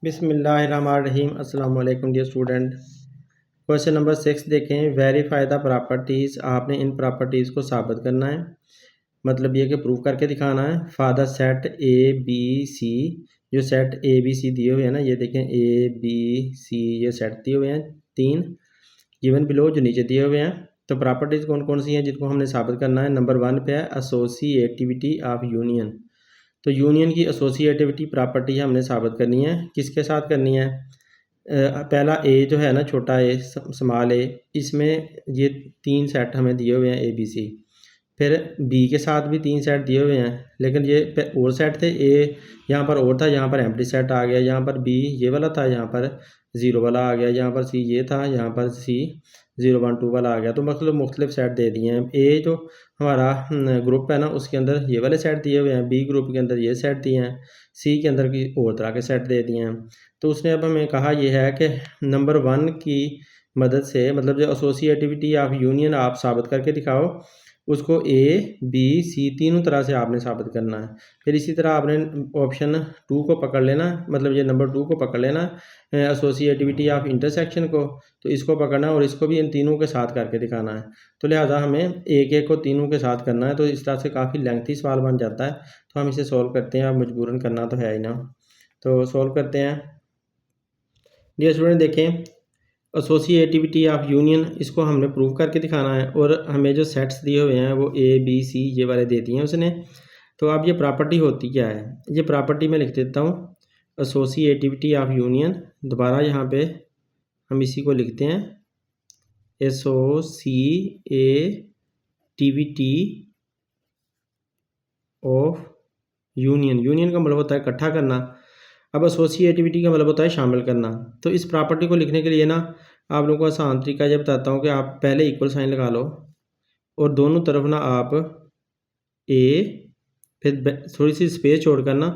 बिस्मिल्लाहिर्रहमानिर्रहीम। अस्सलाम वालेकुम डियर स्टूडेंट। क्वेश्चन नंबर 6 देखें। Verify the properties. आपने इन प्रॉपर्टीज़ को साबित करना है, मतलब ये कि प्रूव करके दिखाना है। For the set A B C, जो सेट ए बी सी दिए हुए हैं ना, ये देखें ए बी सी, ये सेट दिए हुए हैं 3 गिवन बिलो, जो नीचे दिए हुए हैं। तो प्रॉपर्टीज़ कौन कौन सी हैं जिनको हमने साबित करना है। नंबर 1 पे है एसोसिएटिविटी ऑफ यूनियन। तो यूनियन की एसोसिएटिविटी प्रॉपर्टी हमने साबित करनी है। किसके साथ करनी है? पहला ए जो है ना, छोटा ए, स्मॉल ए, इसमें ये 3 सेट हमें दिए हुए हैं ए बी सी। फिर बी के साथ भी 3 सेट दिए हुए हैं, लेकिन ये और सेट थे। ए यहाँ पर और था, यहाँ पर एम्प्टी सेट आ गया। यहाँ पर बी ये वाला था, यहाँ पर 0 वाला आ गया। यहाँ पर सी ये था, यहाँ पर सी 0 1 2 वाला आ गया। तो मतलब मुख्तलिफ सेट दे दिए हैं। ए जो हमारा ग्रुप है ना, उसके अंदर ये वाले सेट दिए हुए हैं। बी ग्रुप के अंदर ये सेट दिए हैं। सी के अंदर की और तरह के सेट दे दिए हैं। तो उसने अब हमें कहा यह है कि नंबर 1 की मदद से, मतलब जो एसोसिएटिविटी ऑफ यूनियन आप साबित करके दिखाओ, उसको ए बी सी तीनों तरह से आपने साबित करना है। फिर इसी तरह आपने ऑप्शन 2 को पकड़ लेना, मतलब ये नंबर 2 को पकड़ लेना, एसोसिएटिविटी ऑफ इंटरसेक्शन को। तो इसको पकड़ना और इसको भी इन तीनों के साथ करके दिखाना है। तो लिहाजा हमें एक एक को तीनों के साथ करना है। तो इस तरह से काफ़ी लेंथी सवाल बन जाता है। तो हम इसे सॉल्व करते हैं। अब मजबूरन करना तो है ही ना, तो सॉल्व करते हैं। डियर स्टूडेंट देखें, एसोसिएटिविटी ऑफ यूनियन, इसको हमने प्रूव करके दिखाना है। और हमें जो सेट्स दिए हुए हैं वो ए बी सी ये वाले दे दिए हैं उसने। तो अब ये प्रॉपर्टी होती क्या है? ये प्रॉपर्टी मैं लिख देता हूँ, एसोसिएटिविटी ऑफ यूनियन। दोबारा यहाँ पे हम इसी को लिखते हैं, एसोसिएटिविटी ऑफ यूनियन। यूनियन का मतलब होता है इकट्ठा करना। अब एसोसिएटिविटी का मतलब होता है शामिल करना। तो इस प्रॉपर्टी को लिखने के लिए ना, आप लोगों को आसान तरीका ये बताता हूँ कि आप पहले इक्वल साइन लगा लो और दोनों तरफ ना आप ए, फिर थोड़ी सी स्पेस छोड़कर ना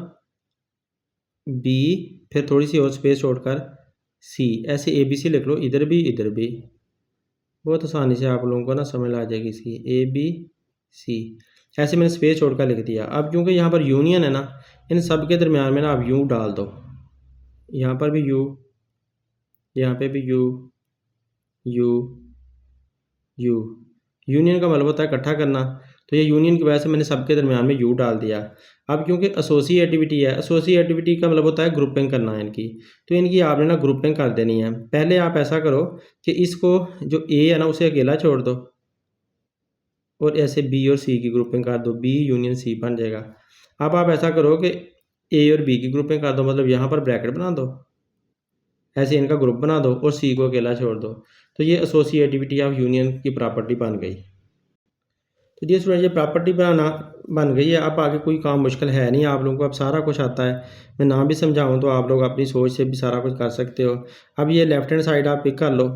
बी, फिर थोड़ी सी और स्पेस छोड़कर सी, ऐसे ए बी सी लिख लो, इधर भी इधर भी। बहुत आसानी से आप लोगों को ना समझ आ जाएगी इसकी, ए बी सी। ऐसे मैंने स्पेस छोड़कर लिख दिया। अब क्योंकि यहाँ पर यूनियन है ना, इन सब के दरमियान में ना आप यू डाल दो। यहाँ पर भी यू, यहाँ पे भी यू, यू, यू। यूनियन का मतलब होता है इकट्ठा करना। तो ये यूनियन की वजह से मैंने सबके दरमियान में यू डाल दिया। अब क्योंकि एसोसिएटिविटी है, एसोसिएटिविटी का मतलब होता है ग्रुपिंग करना है इनकी। तो इनकी आपने ना ग्रुपिंग कर देनी है। पहले आप ऐसा करो कि इसको जो ए है ना, उसे अकेला छोड़ दो और ऐसे बी और सी की ग्रुपिंग कर दो। बी यूनियन सी बन जाएगा। अब आप ऐसा करो कि ए और बी की ग्रुपिंग कर दो, मतलब यहाँ पर ब्रैकेट बना दो, ऐसे इनका ग्रुप बना दो और सी को अकेला छोड़ दो। तो ये एसोसिएटिविटी ऑफ यूनियन की प्रॉपर्टी बन गई। तो ये स्टूडेंट, ये प्रॉपर्टी बनाना बन गई है। अब आगे कोई काम मुश्किल है नहीं, आप लोगों को अब सारा कुछ आता है। मैं ना भी समझाऊं तो आप लोग अपनी सोच से भी सारा कुछ कर सकते हो। अब ये लेफ्ट हैंड साइड आप पिक कर लो,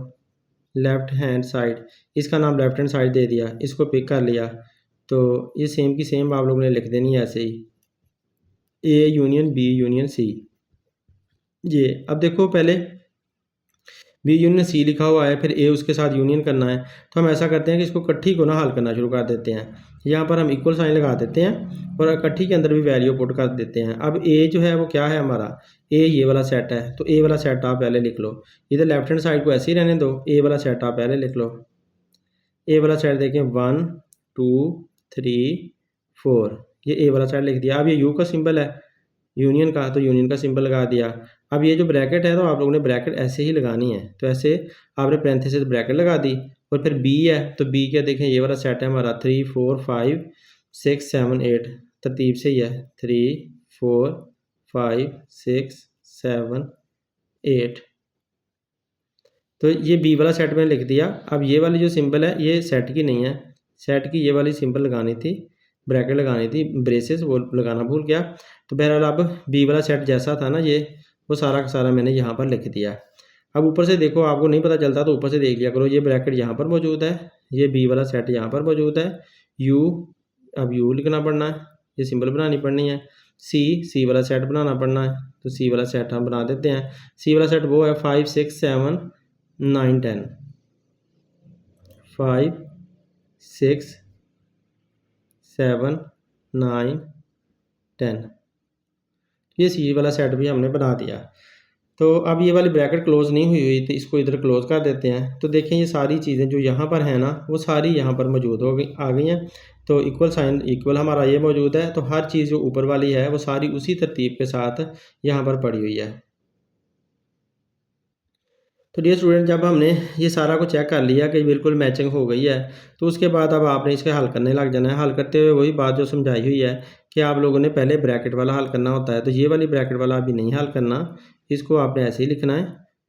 लेफ्ट हैंड साइड, इसका नाम लेफ्ट हैंड साइड दे दिया, इसको पिक कर लिया। तो ये सेम की सेम आप लोगों ने लिख देनी है ऐसे ही, A union B union C. ये अब देखो, पहले बी यूनियन सी लिखा हुआ है, फिर ए उसके साथ यूनियन करना है। तो हम ऐसा करते हैं कि इसको इकट्ठी को ना हल करना शुरू कर देते हैं। यहाँ पर हम इक्वल साइन लगा देते हैं और इकट्ठी के अंदर भी वैल्यू पुट कर देते हैं। अब ए जो है वो क्या है हमारा, ए ये वाला सेट है। तो ए वाला सेट आप पहले लिख लो, इधर लेफ्ट हैंड साइड को ऐसे ही रहने दो। ए वाला सेट आप पहले लिख लो। ए वाला सेट देखें 1 2 3 4, ये ए वाला सेट लिख दिया। अब ये यू का सिंबल है यूनियन का, तो यूनियन का सिंबल लगा दिया। अब ये जो ब्रैकेट है, तो आप लोगों ने ब्रैकेट ऐसे ही लगानी है। तो ऐसे आपने पैरेंथेसिस ब्रैकेट लगा दी। और फिर बी है, तो बी क्या देखें, ये वाला सेट है हमारा 3 4 5 6 7 8, तरतीब से ही है 3 4 5 6 7 8। तो ये बी वाला सेट मैंने लिख दिया। अब ये वाली जो सिंबल है ये सेट की नहीं है, सेट की ये वाली सिंबल लगानी थी, ब्रैकेट लगानी थी, ब्रेसेस वो लगाना भूल गया। तो बहरहाल अब बी वाला सेट जैसा था ना, ये वो सारा का सारा मैंने यहाँ पर लिख दिया। अब ऊपर से देखो, आपको नहीं पता चलता तो ऊपर से देख लिया करो। ये ब्रैकेट यहाँ पर मौजूद है, ये बी वाला सेट यहाँ पर मौजूद है, यू, अब यू लिखना पड़ना है, ये सिंबल बनानी पड़नी है। सी वाला सेट बनाना पड़ना है, तो सी वाला सेट हम बना देते हैं। सी वाला सेट वो है 5 6 7 9 10, 5 6 7 9 10। ये सी वाला सेट भी हमने बना दिया। तो अब ये वाली ब्रैकेट क्लोज़ नहीं हुई थी, इसको इधर क्लोज़ कर देते हैं। तो देखें ये सारी चीज़ें जो यहाँ पर हैं ना, वो सारी यहाँ पर मौजूद हो गई आ गई हैं। तो इक्वल साइन इक्वल हमारा ये मौजूद है, तो हर चीज़ जो ऊपर वाली है वो सारी उसी तरतीब के साथ यहाँ पर पड़ी हुई है। तो डियर स्टूडेंट, जब हमने ये सारा कुछ चेक कर लिया कि बिल्कुल मैचिंग हो गई है, तो उसके बाद अब आपने इसके हल करने लग जाना है। हल करते हुए वही बात जो समझाई हुई है कि आप लोगों ने पहले ब्रैकेट वाला हल करना होता है। तो ये वाली ब्रैकेट वाला अभी नहीं हल करना, इसको आपने ऐसे ही लिखना है।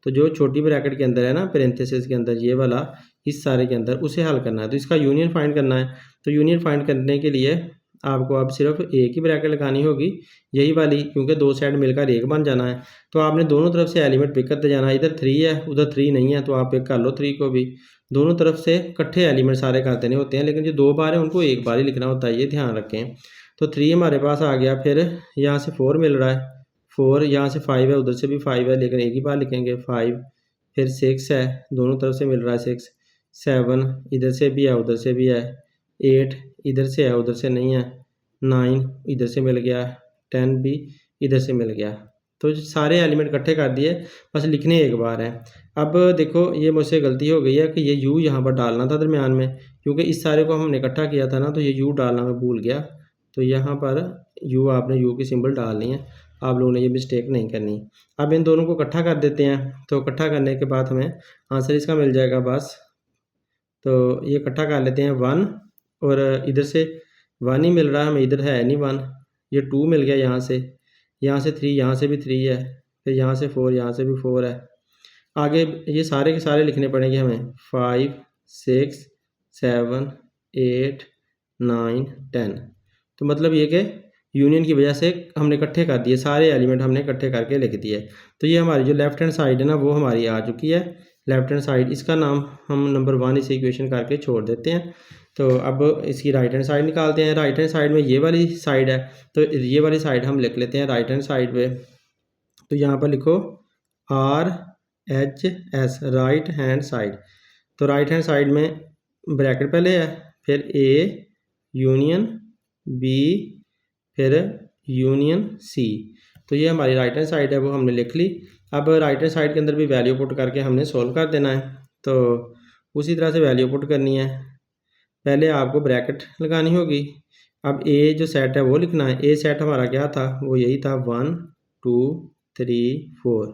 तो जो छोटी ब्रैकेट के अंदर है ना, पेरेंथेसिस के अंदर ये वाला, इस सारे के अंदर उसे हल करना है। तो इसका यूनियन फाइंड करना है। तो यूनियन फाइंड करने के लिए आपको अब सिर्फ एक ही ब्रैकेट लगानी होगी, यही वाली, क्योंकि दो साइड मिलकर एक बन जाना है। तो आपने दोनों तरफ से एलिमेंट पिक करते जाना है। इधर 3 है, उधर 3 नहीं है, तो आप पिक कर लो 3 को भी। दोनों तरफ से इकट्ठे एलिमेंट सारे कर देने होते हैं, लेकिन जो 2 बार है उनको एक बार ही लिखना होता है, ये ध्यान रखें। तो 3 हमारे पास आ गया, फिर यहाँ से 4 मिल रहा है, 4 यहाँ से 5 है, उधर से भी 5 है, लेकिन एक ही बार लिखेंगे 5। फिर 6 है, दोनों तरफ से मिल रहा है 6। 7 इधर से भी है, उधर से भी है। 8 इधर से है, उधर से नहीं है। 9 इधर से मिल गया, 10 भी इधर से मिल गया। तो सारे एलिमेंट इकट्ठे कर दिए, बस लिखने एक बार है। अब देखो ये मुझसे गलती हो गई है कि ये यू यहाँ पर डालना था दरमियान में, क्योंकि इस सारे को हमने इकट्ठा किया था ना, तो ये यू डालना मैं भूल गया। तो यहाँ पर यू आपने यू की सिंबल डालनी है, आप लोगों ने ये मिस्टेक नहीं करनी। अब इन दोनों को इकट्ठा कर देते हैं। तो इकट्ठा करने के बाद हमें आंसर इसका मिल जाएगा बस। तो ये इकट्ठा कर लेते हैं 1, और इधर से 1 ही मिल रहा है हमें, इधर है नहीं 1। ये 2 मिल गया यहाँ से 3, यहाँ से भी 3 है, फिर यहाँ से 4, यहाँ से भी 4 है। आगे ये सारे के सारे लिखने पड़ेंगे हमें, 5 6 7 8 9 10। तो मतलब ये कि यूनियन की वजह से हमने इकट्ठे कर दिए, सारे एलिमेंट हमने इकट्ठे करके लिख दिए। तो ये हमारी जो लेफ्ट हैंड साइड है ना, वो हमारी आ चुकी है। लेफ्ट हैंड साइड, इसका नाम हम नंबर 1 इस इक्वेशन करके छोड़ देते हैं। तो अब इसकी राइट हैंड साइड निकालते हैं। राइट हैंड साइड में ये वाली साइड है, तो ये वाली साइड हम लिख लेते हैं राइट हैंड साइड पे। तो यहाँ पर लिखो RHS, राइट हैंड साइड। तो राइट हैंड साइड में ब्रैकेट पहले है, फिर A यूनियन B, फिर यूनियन C। तो ये हमारी राइट हैंड साइड है, वो हमने लिख ली। अब राइट हैंड साइड के अंदर भी वैल्यू पुट करके हमने सोल्व कर देना है। तो उसी तरह से वैल्यू पुट करनी है। पहले आपको ब्रैकेट लगानी होगी। अब ए जो सेट है वो लिखना है। ए सेट हमारा क्या था, वो यही था 1 2 3 4।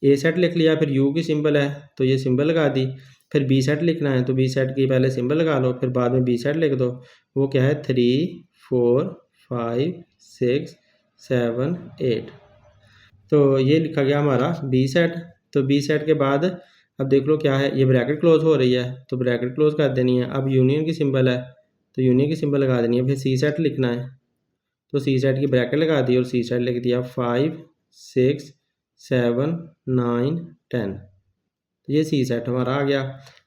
ए सेट लिख लिया, फिर यू की सिंबल है तो ये सिंबल लगा दी। फिर बी सेट लिखना है, तो बी सेट की पहले सिंबल लगा लो, फिर बाद में बी सेट लिख दो। वो क्या है 3 4 5 6 7 8। तो ये लिखा गया हमारा बी सेट। तो बी सेट के बाद अब देख लो क्या है, ये ब्रैकेट क्लोज हो रही है, तो ब्रैकेट क्लोज कर देनी है। अब यूनियन की सिंबल है, तो यूनियन की सिंबल लगा देनी है। फिर सी सेट लिखना है, तो सी सेट की ब्रैकेट लगा दी और सी सेट लिख दिया 5 6 7 9 10। तो ये सी सेट हमारा आ गया।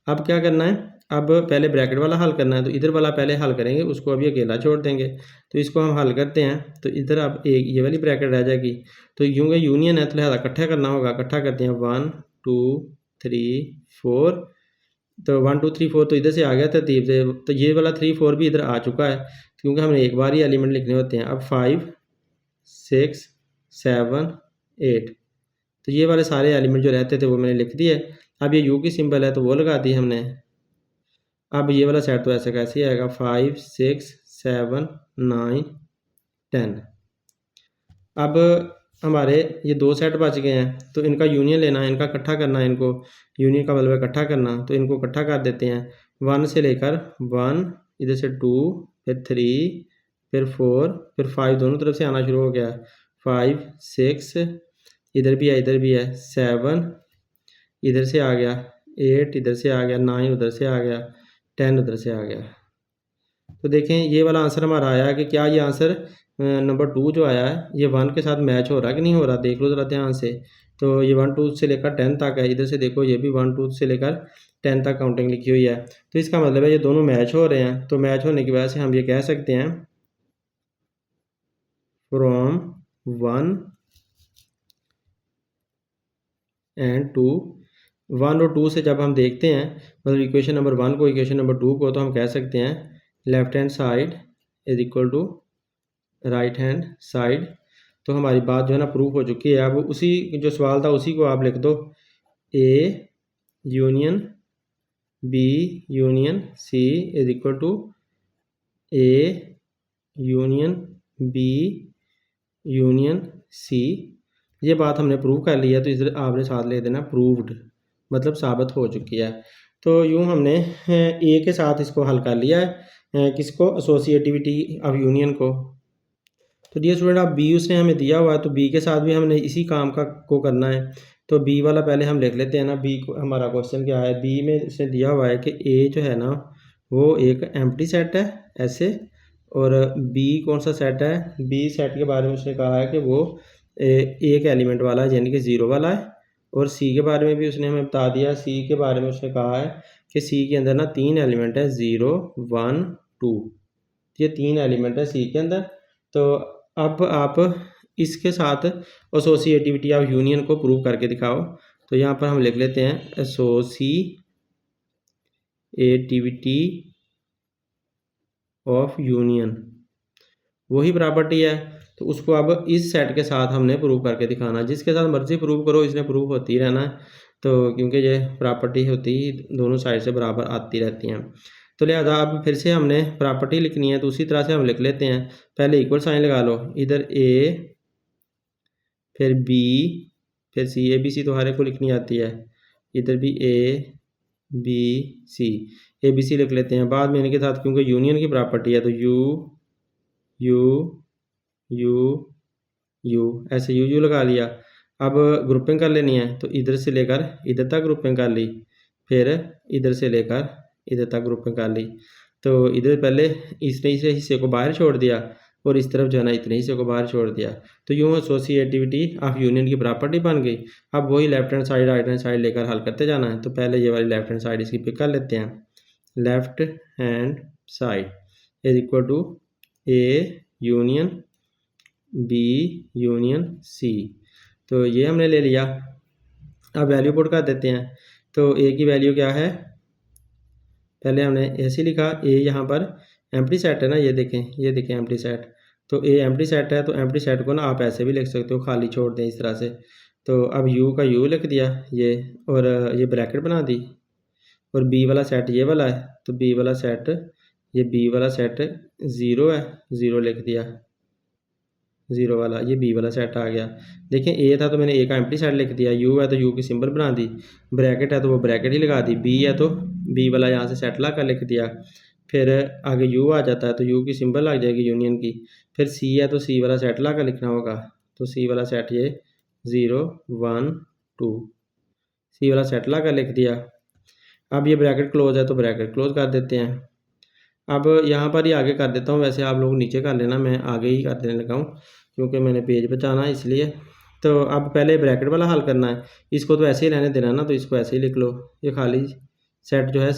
अब क्या करना है, अब पहले ब्रैकेट वाला हल करना है, तो इधर वाला पहले हल करेंगे, उसको अभी अकेला छोड़ देंगे। तो इसको हम हल करते हैं, तो इधर अब एक ये वाली ब्रैकेट रह जाएगी। तो यूँ का यूनियन है, तो लिहाजा इकट्ठा करना होगा। इकट्ठा करते हैं 1 2 3 4। तो 1 2 3 4 तो इधर से आ गया तरतीब से। तो ये वाला 3 4 भी इधर आ चुका है, क्योंकि हमने एक बार ही एलिमेंट लिखने होते हैं। अब 5 6 7 8। तो ये वाले सारे एलिमेंट जो रहते थे वो मैंने लिख दिए। अब ये यू की सिंबल है, तो वो लगा दी हमने। अब ये वाला सेट तो ऐसे कैसे आएगा 5 6 7 9 10। अब हमारे ये 2 सेट बच गए हैं, तो इनका यूनियन लेना है, इनका इकट्ठा करना है। इनको यूनियन का मतलब इकट्ठा करना, तो इनको इकट्ठा कर देते हैं। 1 से लेकर 1, इधर से 2, फिर 3, फिर 4, फिर 5, दोनों तरफ से आना शुरू हो गया। 5 6 इधर भी है, इधर भी है। 7 इधर से आ गया, 8 इधर से आ गया, 9 उधर से आ गया, 10 उधर से आ गया। तो देखें ये वाला आंसर हमारा आया है कि क्या ये आंसर नंबर 2 जो आया है ये 1 के साथ मैच हो रहा है कि नहीं हो रहा, देख लो ज़रा ध्यान से। तो ये 1 2 से लेकर 10 तक है, इधर से देखो ये भी 1 2 से लेकर 10 तक काउंटिंग लिखी हुई है। तो इसका मतलब है ये दोनों मैच हो रहे हैं। तो मैच होने की वजह से हम ये कह सकते हैं फ्रॉम 1 एंड 2। 1 और 2 से जब हम देखते हैं, मतलब इक्वेशन नंबर 1 को इक्वेशन नंबर 2 को, तो हम कह सकते हैं left hand side is equal to right hand side. तो हमारी बात जो है ना प्रूफ हो चुकी है। अब उसी जो सवाल था उसी को आप लिख दो, A union B union C is equal to A union B union C. ये बात हमने प्रूव कर लिया, तो इधर आपने साथ ले देना प्रूव्ड, मतलब साबित हो चुकी है। तो यूँ हमने ए के साथ इसको हल कर लिया है, किसको, एसोसिएटिविटी ऑफ यूनियन को। तो डियर स्टूडेंट, आप बी उसने हमें दिया हुआ है, तो बी के साथ भी हमने इसी काम को करना है। तो बी वाला पहले हम लिख लेते हैं ना। बी को हमारा क्वेश्चन क्या है, बी में उसने दिया हुआ है कि ए जो है ना वो एक एम्प्टी सेट है ऐसे, और बी कौन सा सेट है, बी सेट के बारे में उसने कहा है कि वो एक एलिमेंट वाला है, यानी कि ज़ीरो वाला है। और सी के बारे में भी उसने हमें बता दिया, सी के बारे में उसने कहा है कि सी के अंदर ना 3 एलिमेंट है, 0 1 2, ये 3 एलिमेंट है सी के अंदर। तो अब आप इसके साथ एसोसिएटिविटी ऑफ यूनियन को प्रूव करके दिखाओ। तो यहाँ पर हम लिख लेते हैं एसोसिएटिविटी ऑफ यूनियन, वही प्रॉपर्टी है। तो उसको अब इस सेट के साथ हमने प्रूव करके दिखाना, जिसके साथ मर्जी प्रूव करो, इसने प्रूव होती रहना है। तो क्योंकि ये प्रॉपर्टी होती ही दोनों साइड से बराबर आती रहती हैं। तो लिहाजा अब फिर से हमने प्रॉपर्टी लिखनी है, तो उसी तरह से हम लिख लेते हैं। पहले इक्वल साइन लगा लो, इधर ए फिर बी फिर सी, ए बी सी तो हर एक को लिखनी आती है। इधर भी ए बी सी, ए बी सी लिख लेते हैं। बाद में इनके साथ क्योंकि यूनियन की प्रॉपर्टी है, तो यू यू यू यू, ऐसे यू लगा लिया। अब ग्रुपिंग कर लेनी है, तो इधर से लेकर इधर तक ग्रुपिंग कर ली, फिर इधर से लेकर इधर तक ग्रुपिंग कर ली। तो इधर पहले इतने हिस्से को बाहर छोड़ दिया, और इस तरफ जो है ना इतने हिस्से को बाहर छोड़ दिया। तो यूँ एसोसिएटिविटी ऑफ यूनियन की प्रॉपर्टी बन गई। अब वही left hand side right hand side लेकर हल करते जाना है। तो पहले ये वाली लेफ्ट हैंड साइड इसकी पिक कर लेते हैं। Left hand side is equal to A union B union C, तो ये हमने ले लिया। अब वैल्यू पुट कर देते हैं। तो ए की वैल्यू क्या है, पहले हमने ऐसे लिखा, ए यहाँ पर एम्प्टी सेट है ना, ये देखें एम्प्टी सेट। तो ए एम्प्टी सेट है, तो एम्प्टी सेट को ना आप ऐसे भी लिख सकते हो, खाली छोड़ दें इस तरह से। तो अब यू का यू लिख दिया ये, और ये ब्रैकेट बना दी, और बी वाला सेट ये वाला है, तो बी वाला सेट, ये बी वाला सेट 0 है, 0 लिख दिया, 0 वाला ये बी वाला सेट आ गया। देखें ए था तो मैंने ए का एम्प्टी सेट लिख दिया, यू है तो यू की सिंबल बना दी, ब्रैकेट है तो वो ब्रैकेट ही लगा दी, बी है तो बी वाला यहाँ से सेट ला कर लिख दिया। फिर आगे यू आ जाता है तो यू की सिंबल लग जाएगी यूनियन की। फिर सी है तो सी वाला सेट ला कर लिखना होगा, तो सी वाला सेट ये 0 1 2, सी वाला सेट ला कर लिख दिया। अब ये ब्रैकेट क्लोज है तो ब्रैकेट क्लोज कर देते हैं। अब यहाँ पर ही आगे कर देता हूँ, वैसे आप लोग नीचे कर लेना, मैं आगे ही कर देने लगा हूँ क्योंकि मैंने पेज बचाना है इसलिए। तो अब पहले ब्रैकेट वाला हल करना है, इसको तो ऐसे ही रहने देना ना, तो इसको ऐसे ही लिख लो। ये खाली सेट जो है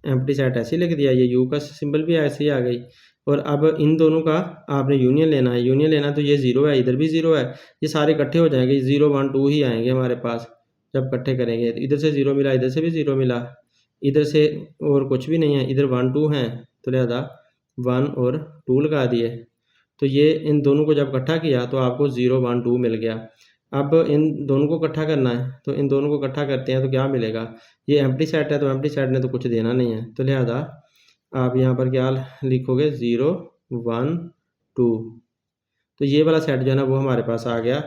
एम्प्टी सेट ऐसे ही लिख दिया, ये यू का सिंबल भी ऐसे ही आ गई। और अब इन दोनों का आपने यूनियन लेना है, यूनियन लेना तो ये 0 है, इधर भी 0 है, ये सारे इकट्ठे हो जाएंगे, 0 1 2 ही आएंगे हमारे पास जब इकट्ठे करेंगे। तो इधर से 0 मिला, इधर से भी 0 मिला, इधर से और कुछ भी नहीं है, इधर 1 2 हैं, तो लिहाजा 1 और 2 लगा दिए। तो ये इन दोनों को जब इकट्ठा किया तो आपको 0 1 2 मिल गया। अब इन दोनों को इकट्ठा करना है, तो इन दोनों को इकट्ठा करते हैं तो क्या मिलेगा, ये एम्प्टी सेट है तो एम्प्टी सेट ने तो कुछ देना नहीं है, तो लिहाजा आप यहाँ पर क्या लिखोगे 0 1 2। तो ये वाला सेट जो है ना वो हमारे पास आ गया।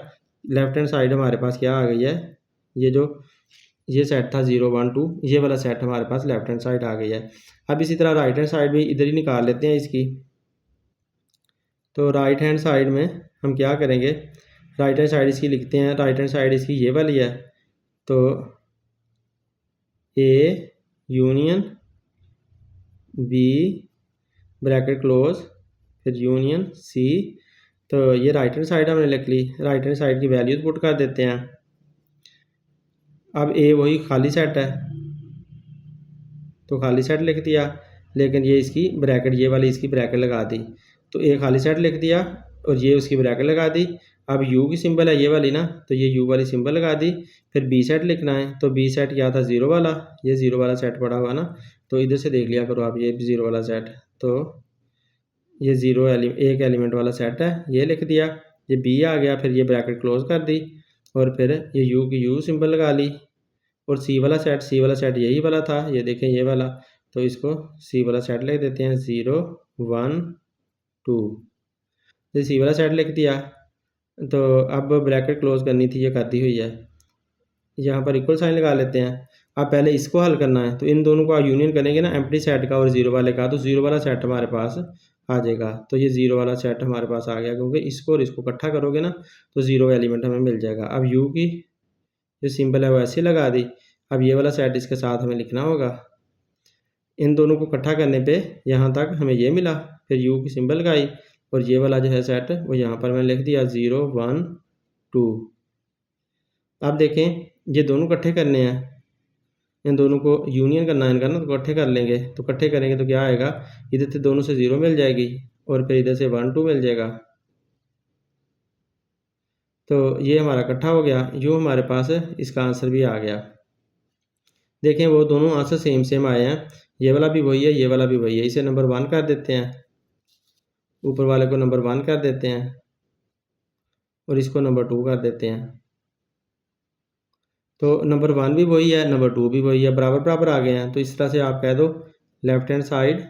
लेफ्ट हैंड साइड हमारे पास क्या आ गई है, ये जो ये सेट था 0 1 2, ये वाला सेट हमारे पास लेफ्ट हैंड साइड आ गई है। अब इसी तरह राइट हैंड साइड भी इधर ही निकाल लेते हैं इसकी। तो राइट हैंड साइड में हम क्या करेंगे, राइट हैंड साइड इसकी लिखते हैं, राइट हैंड साइड इसकी ये वाली है। तो A union B bracket close फिर यूनियन सी, तो ये राइट हैंड साइड हमने लिख ली। राइट हैंड साइड की वैल्यूज पुट कर देते हैं। अब ए वही खाली सेट है तो खाली सेट लिख दिया, लेकिन ये इसकी ब्रैकेट, ये वाली इसकी ब्रैकेट लगा दी। तो ए खाली सेट लिख दिया और ये उसकी ब्रैकेट लगा दी। अब यू की सिंबल है ये वाली ना, तो ये यू वाली सिंबल लगा दी। फिर बी सेट लिखना है, तो बी सेट क्या था 0 वाला, ये 0 वाला सेट पड़ा हुआ ना, तो इधर से देख लिया करो आप, ये 0 वाला सेट, तो ये 0 एक एलिमेंट वाला सेट है, ये लिख दिया। ये बी आ गया, फिर ये ब्रैकेट क्लोज कर दी और फिर ये यू की यू सिंबल लगा ली और सी वाला सेट यही वाला था, ये देखें ये वाला, तो इसको सी वाला सेट लिख देते हैं 0 1 2। तो सी वाला सेट लिख दिया, तो अब ब्रैकेट क्लोज करनी थी, ये कर दी हुई है। यहाँ पर इक्वल साइन लगा लेते हैं। अब पहले इसको हल करना है, तो इन दोनों को आप यूनियन करेंगे ना, एम्प्टी सेट का और जीरो वाले का, तो जीरो वाला सेट हमारे पास आ जाएगा। तो ये जीरो वाला सेट हमारे पास आ गया, क्योंकि इसको और इसको इकट्ठा करोगे ना तो जीरो एलिमेंट हमें मिल जाएगा। अब यू की जो सिंबल है वो ऐसे लगा दी। अब ये वाला सेट इसके साथ हमें लिखना होगा। इन दोनों को इकट्ठा करने पे यहाँ तक हमें ये मिला, फिर यू की सिंबल लगाई और ये वाला जो है सेट वो यहाँ पर मैंने लिख दिया 0 1 2। अब देखें ये दोनों इकट्ठे करने हैं, इन दोनों को यूनियन करना है इनका ना, तो इकट्ठे कर लेंगे। तो इकट्ठे करेंगे तो क्या आएगा, इधर से दोनों से 0 मिल जाएगी और फिर इधर से 1 2 मिल जाएगा। तो ये हमारा इकट्ठा हो गया, यूँ हमारे पास इसका आंसर भी आ गया। देखें वो दोनों आंसर सेम सेम आए हैं, ये वाला भी वही है, ये वाला भी वही है। इसे नंबर 1 कर देते हैं, ऊपर वाले को नंबर 1 कर देते हैं और इसको नंबर 2 कर देते हैं। तो नंबर 1 भी वही है, नंबर 2 भी वही है, बराबर बराबर आ गए हैं। तो इस तरह से आप कह दो left hand side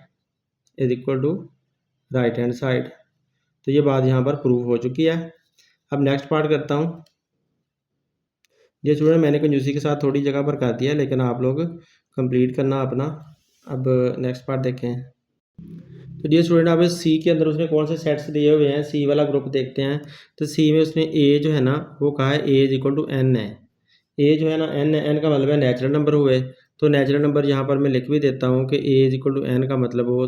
is equal to right hand side. तो ये बात यहाँ पर प्रूव हो चुकी है। अब नेक्स्ट पार्ट करता हूँ। ये स्टूडेंट मैंने कंजूसी के साथ थोड़ी जगह पर कर दिया, लेकिन आप लोग कंप्लीट करना अपना। अब नेक्स्ट पार्ट देखें। तो ये स्टूडेंट अब सी के अंदर उसने कौन से सेट्स दिए हुए हैं, सी वाला ग्रुप देखते हैं। तो सी में उसने ए जो है ना वो कहा है ए इज इक्वल टू एन है। ए जो है ना एन है, एन का मतलब है नेचुरल नंबर हुए। तो नेचुरल नंबर यहाँ पर मैं लिख भी देता हूँ कि ए इज इक्वल टू एन का मतलब वो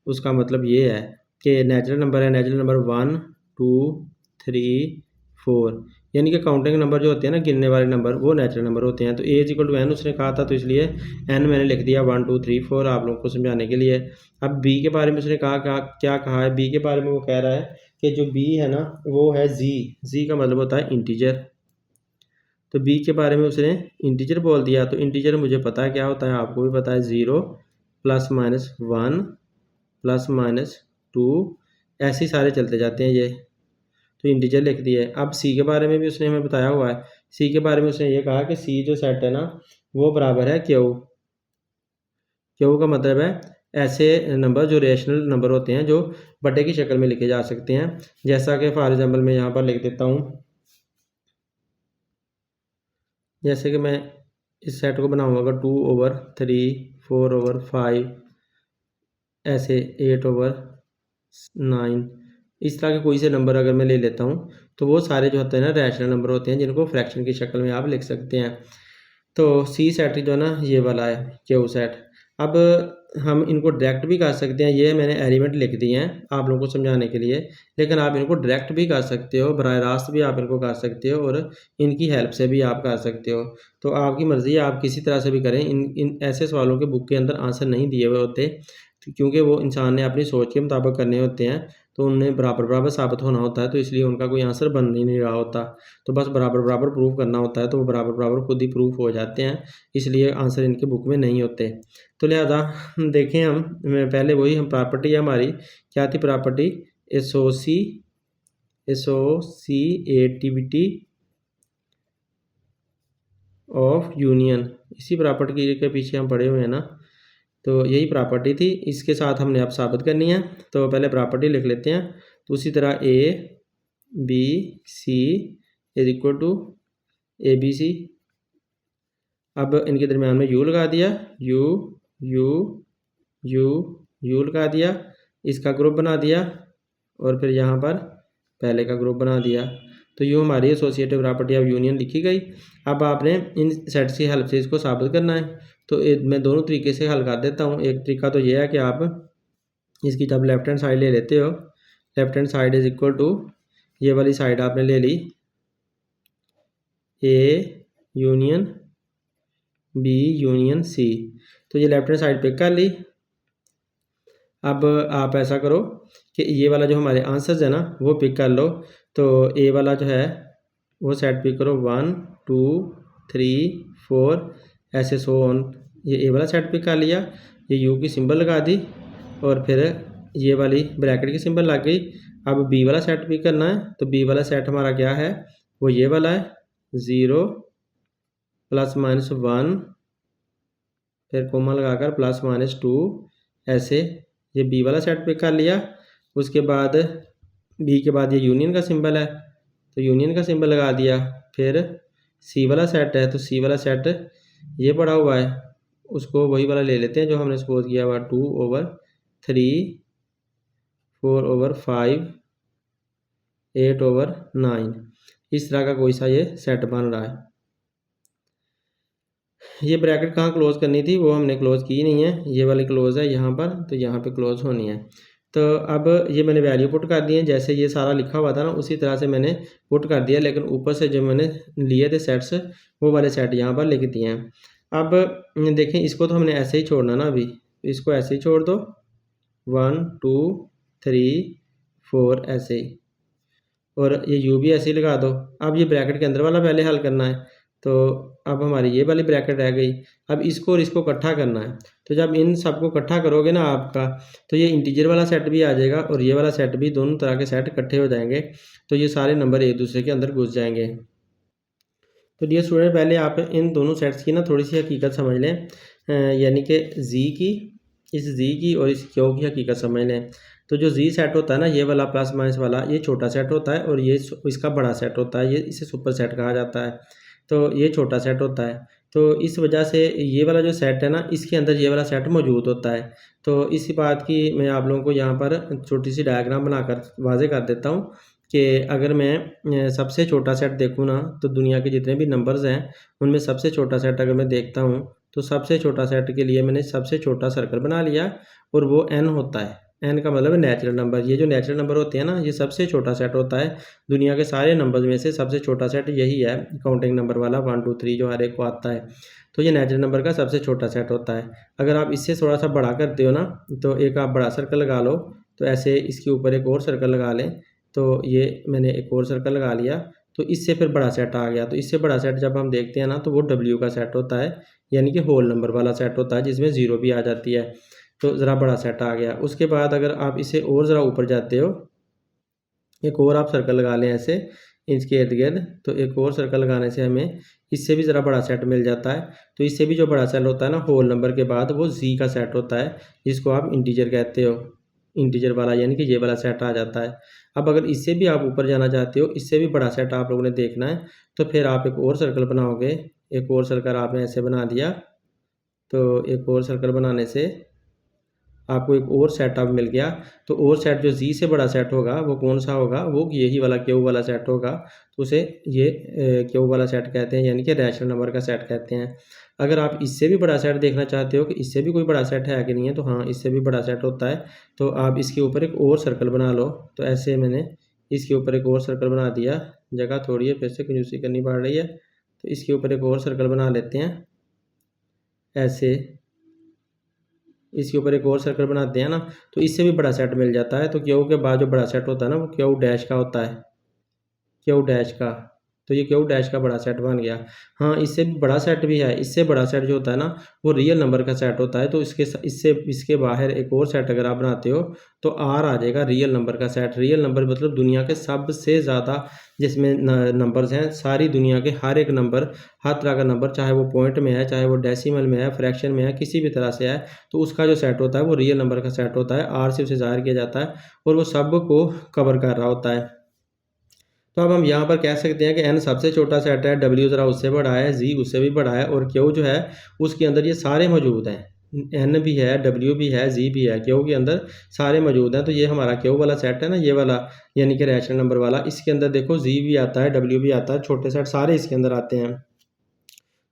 उसका मतलब ये है कि नेचुरल नंबर है, नेचुरल नंबर 1 2 3 4, यानी कि काउंटिंग नंबर जो होते हैं ना, गिनने वाले नंबर, वो नेचुरल नंबर होते हैं। तो ए इज इक्वल टू एन उसने कहा था, तो इसलिए एन मैंने लिख दिया 1 2 3 4 आप लोगों को समझाने के लिए। अब बी के बारे में उसने कहा क्या कहा है, बी के बारे में वो कह रहा है कि जो बी है ना वो है जी का मतलब होता है इंटीजर। तो बी के बारे में उसने इंटीजर बोल दिया। तो इंटीजर मुझे पता है क्या होता है, आपको भी पता है, 0 +-1 +-2 ऐसे ही सारे चलते जाते हैं ये। तो इंटीजर लिख दिया है। अब सी के बारे में भी उसने हमें बताया हुआ है। सी के बारे में उसने ये कहा कि सी जो सेट है ना वो बराबर है क्यू। क्यू का मतलब है ऐसे नंबर जो रेशनल नंबर होते हैं जो बटे की शक्ल में लिखे जा सकते हैं। जैसा कि फॉर एग्जाम्पल मैं यहाँ पर लिख देता हूँ, जैसे कि मैं इस सेट को बनाऊँगा 2/3 4/5 ऐसे 8/9, इस तरह के कोई से नंबर अगर मैं ले लेता हूँ तो वो सारे जो होते हैं ना रैशनल नंबर होते हैं जिनको फ्रैक्शन की शक्ल में आप लिख सकते हैं। तो सी सेट जो है ना ये वाला है क्यू सेट। अब हम इनको डायरेक्ट भी कर सकते हैं, ये मैंने एलिमेंट लिख दिए हैं आप लोगों को समझाने के लिए, लेकिन आप इनको डायरेक्ट भी कर सकते हो, बराह रास्त भी आप इनको कर सकते हो और इनकी हेल्प से भी आप कर सकते हो। तो आपकी मर्ज़ी है, आप किसी तरह से भी करें। इन ऐसे सवालों के बुक के अंदर आंसर नहीं दिए हुए होते, क्योंकि वो इंसान ने अपनी सोच के मुताबिक करने होते हैं, तो उन्हें बराबर बराबर साबित होना होता है, तो इसलिए उनका कोई आंसर बन ही नहीं रहा होता। तो बस बराबर बराबर प्रूव करना होता है, तो वो बराबर बराबर खुद ही प्रूफ हो जाते हैं, इसलिए आंसर इनके बुक में नहीं होते। तो लिहाजा देखें हम पहले वही हम प्रॉपर्टी है हमारी क्या थी, प्रॉपर्टी एसोसिएटिविटी ऑफ यूनियन। इसी प्रॉपर्टी के पीछे हम पढ़े हुए हैं ना, तो यही प्रॉपर्टी थी, इसके साथ हमने अब साबित करनी है। तो पहले प्रॉपर्टी लिख लेते हैं। तो उसी तरह A B C is equal to A B C. अब इनके दरम्यान में यू लगा दिया, यू यू यू यू लगा दिया, इसका ग्रुप बना दिया और फिर यहाँ पर पहले का ग्रुप बना दिया। तो यूँ हमारी एसोसिएटिव प्रॉपर्टी ऑफ यूनियन लिखी गई। अब आपने इन सेट्स की हेल्प से इसको साबित करना है। तो मैं दोनों तरीके से हल कर देता हूँ। एक तरीका तो ये है कि आप इसकी जब लेफ्ट हैंड साइड ले लेते हो, left hand side is equal to ये वाली साइड आपने ले ली A union B union C, तो ये लेफ्ट हैंड साइड पिक कर ली। अब आप ऐसा करो कि ये वाला जो हमारे आंसर्स है ना वो पिक कर लो। तो ए वाला जो है वो सेट पिक करो 1 2 3 4 ऐसे सो ऑन। ये ए वाला सेट पिक कर लिया, ये यू की सिंबल लगा दी और फिर ये वाली ब्रैकेट की सिंबल लग गई। अब बी वाला सेट भी करना है, तो बी वाला सेट हमारा क्या है, वो ये वाला है, 0 ±1, फिर कोमा लगाकर ±2, ऐसे ये बी वाला सेट पिक कर लिया। उसके बाद बी के बाद ये यूनियन का सिंबल है, तो यूनियन का सिंबल लगा दिया। फिर सी वाला सेट है, तो सी वाला सेट ये पड़ा हुआ है, उसको वही वाला ले लेते हैं जो हमने सपोज किया हुआ, 2/3, 4/5, 8/9, इस तरह का कोई सा ये सेट बन रहा है। ये ब्रैकेट कहाँ क्लोज़ करनी थी वो हमने क्लोज़ की नहीं है, ये वाली क्लोज़ है यहाँ पर, तो यहाँ पे क्लोज़ होनी है। तो अब ये मैंने वैल्यू पुट कर दी है, जैसे ये सारा लिखा हुआ था ना उसी तरह से मैंने पुट कर दिया, लेकिन ऊपर से जो मैंने लिए थे सेट्स वो वाले सेट यहाँ पर लिख दिए हैं। अब देखें इसको तो हमने ऐसे ही छोड़ना ना, अभी इसको ऐसे ही छोड़ दो, 1 2 3 4 ऐसे ही, और ये यू भी ऐसे ही लगा दो। अब ये ब्रैकेट के अंदर वाला पहले हल करना है, तो अब हमारी ये वाली ब्रैकेट रह गई। अब इसको और इसको इकट्ठा करना है, तो जब इन सबको इकट्ठा करोगे ना आपका, तो ये इंटीजर वाला सेट भी आ जाएगा और ये वाला सेट भी, दोनों तरह के सेट इकट्ठे हो जाएंगे, तो ये सारे नंबर एक दूसरे के अंदर घुस जाएंगे। तो डियर स्टूडेंट, पहले आप इन दोनों सेट्स की ना थोड़ी सी हकीकत समझ लें, यानी कि जी की, इस जी की और इस क्यू की हकीकत समझ लें। तो जो जी सेट होता है ना, ये वाला प्लस माइनस वाला, ये छोटा सेट होता है और ये इसका बड़ा सेट होता है, ये इसे सुपर सेट कहा जाता है, तो ये छोटा सेट होता है। तो इस वजह से ये वाला जो सेट है ना, इसके अंदर ये वाला सेट मौजूद होता है। तो इसी बात की मैं आप लोगों को यहाँ पर छोटी सी डायग्राम बनाकर वाज़े कर देता हूँ कि अगर मैं सबसे छोटा सेट देखूँ ना, तो दुनिया के जितने भी नंबर्स हैं उनमें सबसे छोटा सेट अगर मैं देखता हूँ, तो सबसे छोटा सेट के लिए मैंने सबसे छोटा सर्कल बना लिया और वो n होता है। n का मतलब है नेचुरल नंबर। ये जो नेचुरल नंबर होते हैं ना, ये सबसे छोटा सेट होता है। दुनिया के सारे नंबर्स में से सबसे छोटा सेट यही है, काउंटिंग नंबर वाला 1 2 3 जो हर एक को आता है, तो ये नेचुरल नंबर का सबसे छोटा सेट होता है। अगर आप इससे थोड़ा सा बड़ा करते हो ना, तो एक आप बड़ा सर्कल लगा लो, तो ऐसे इसके ऊपर एक और सर्कल लगा लें, तो ये मैंने एक और सर्कल लगा लिया, तो इससे फिर बड़ा सेट आ गया। तो इससे बड़ा सेट जब हम देखते हैं ना, तो वो W का सेट होता है, यानी कि होल नंबर वाला सेट होता है, जिसमें 0 भी आ जाती है, तो ज़रा बड़ा सेट आ गया। उसके बाद अगर आप इसे और ज़रा ऊपर जाते हो, एक और आप सर्कल लगा लें ऐसे इसके इर्द गिर्द, तो एक और सर्कल लगाने से हमें इससे भी ज़रा बड़ा सेट मिल जाता है। तो इससे भी जो बड़ा सेट होता है ना, होल नंबर के बाद, वो जी का सेट होता है, जिसको आप इंटीजर कहते हो, इंटीजर वाला, यानी कि ये वाला सेट आ जाता है। अब अगर इससे भी आप ऊपर जाना चाहते हो, इससे भी बड़ा सेट आप लोगों ने देखना है, तो फिर आप एक और सर्कल बनाओगे। एक और सर्कल आपने ऐसे बना दिया, तो एक और सर्कल बनाने से आपको एक और सेट अब मिल गया। तो और सेट जो जी से बड़ा सेट होगा वो कौन सा होगा, वो यही वाला क्यू वाला सेट होगा, तो उसे ये क्यू वाला सेट कहते हैं, यानी कि रैशनल नंबर का सेट कहते हैं। अगर आप इससे भी बड़ा सेट देखना चाहते हो कि इससे भी कोई बड़ा सेट है कि नहीं है, तो हाँ, इससे भी बड़ा सेट होता है। तो आप इसके ऊपर एक और सर्कल बना लो, तो ऐसे मैंने इसके ऊपर एक और सर्कल बना दिया, जगह थोड़ी है, फिर से कंजूसी करनी पड़ रही है, तो इसके ऊपर एक और सर्कल बना लेते हैं ऐसे, इसके ऊपर एक और सर्कल बनाते हैं ना, तो इससे भी बड़ा सेट मिल जाता है। तो क्यू के बाद जो बड़ा सेट होता है ना, वो क्यू डैश का होता है, क्यू डैश का, तो ये क्यू डैश का बड़ा सेट बन गया। हाँ, इससे भी बड़ा सेट भी है, इससे बड़ा सेट जो होता है ना, वो रियल नंबर का सेट होता है। तो इसके बाहर एक और सेट अगर आप बनाते हो, तो आर आ जाएगा रियल नंबर का सेट। रियल नंबर मतलब दुनिया के सबसे ज़्यादा जिसमें नंबर्स हैं, सारी दुनिया के हर एक नंबर, हर तरह का नंबर, चाहे वो पॉइंट में है, चाहे वो डेसिमल में है, फ्रैक्शन में है, किसी भी तरह से है, तो उसका जो सेट होता है वो रियल नंबर का सेट होता है। आर से उसे ज़ाहिर किया जाता है और वो सब को कवर कर रहा होता है। तो अब हम यहाँ पर कह सकते हैं कि n सबसे छोटा सेट है, W ज़रा उससे बड़ा है, Z उससे भी बड़ा है, और Q जो है उसके अंदर ये सारे मौजूद हैं। n भी है, W भी है, Z भी है, Q के अंदर सारे मौजूद हैं। तो ये हमारा Q वाला सेट है ना, ये वाला, यानी कि रैशनल नंबर वाला, इसके अंदर देखो Z भी आता है, W भी आता है, छोटे सेट सारे इसके अंदर आते हैं।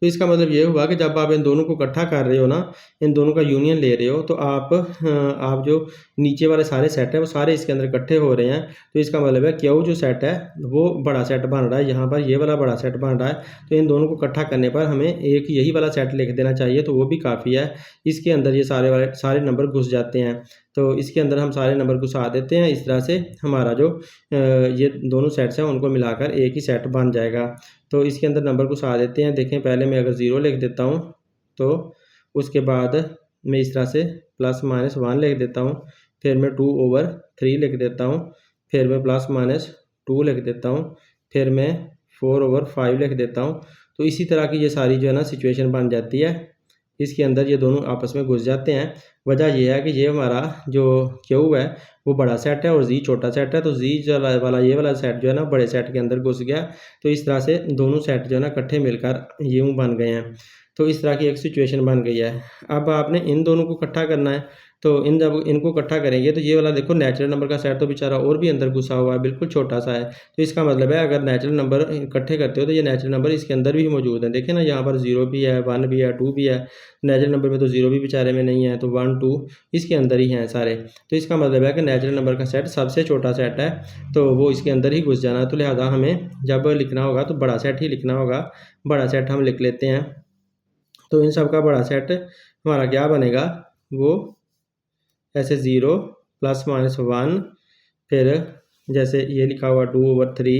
तो इसका मतलब ये हुआ कि जब आप इन दोनों को इकट्ठा कर रहे हो ना, इन दोनों का यूनियन ले रहे हो, तो आप जो नीचे वाले सारे सेट हैं वो सारे इसके अंदर इकट्ठे हो रहे हैं। तो इसका मतलब है क्यू जो सेट है वो बड़ा सेट बन रहा है, यहाँ पर ये वाला बड़ा सेट बन रहा है। तो इन दोनों को इकट्ठा करने पर हमें एक यही वाला सेट लिख देना चाहिए, तो वो भी काफ़ी है। इसके अंदर ये सारे नंबर घुस जाते हैं, तो इसके अंदर हम सारे नंबर घुसा देते हैं। इस तरह से हमारा जो ये दोनों सेट्स हैं उनको मिलाकर एक ही सेट बन जाएगा। तो इसके अंदर नंबर घुसा देते हैं। देखें, पहले मैं अगर 0 लिख देता हूँ, तो उसके बाद मैं इस तरह से ±1 लिख देता हूँ, फिर मैं 2/3 लिख देता हूँ, फिर मैं प्लस माइनस 2 लिख देता हूँ, फिर मैं 4/5 लिख देता हूँ। तो इसी तरह की ये सारी जो है ना सिचुएशन बन जाती है, इसके अंदर ये दोनों आपस में घुस जाते हैं। वजह ये है कि ये हमारा जो क्यू है वो बड़ा सेट है और जी छोटा सेट है, तो जी वाला ये वाला सेट जो है ना बड़े सेट के अंदर घुस गया। तो इस तरह से दोनों सेट जो है ना इकट्ठे मिलकर यूँ बन गए हैं। तो इस तरह की एक सिचुएशन बन गई है। अब आपने इन दोनों को इकट्ठा करना है, तो जब इनको इकट्ठा करेंगे तो ये वाला देखो नेचुरल नंबर का सेट तो बेचारा और भी अंदर घुसा हुआ है, बिल्कुल छोटा सा है। तो इसका मतलब है अगर नेचुरल नंबर इकट्ठे करते हो तो ये नेचुरल नंबर इसके अंदर भी मौजूद है। देखिए ना यहाँ पर 0 भी है, 1 भी है, 2 भी है। नेचुरल नंबर में तो 0 भी बेचारे में नहीं है, तो 1 2 इसके अंदर ही हैं सारे। तो इसका मतलब है कि नेचुरल नंबर का सेट सबसे छोटा सेट है, तो वो इसके अंदर ही घुस जाना है। तो लिहाजा हमें जब लिखना होगा तो बड़ा सेट ही लिखना होगा। बड़ा सेट हम लिख लेते हैं। तो इन सब का बड़ा सेट हमारा क्या बनेगा, वो ऐसे 0 ±1, फिर जैसे ये लिखा हुआ 2/3,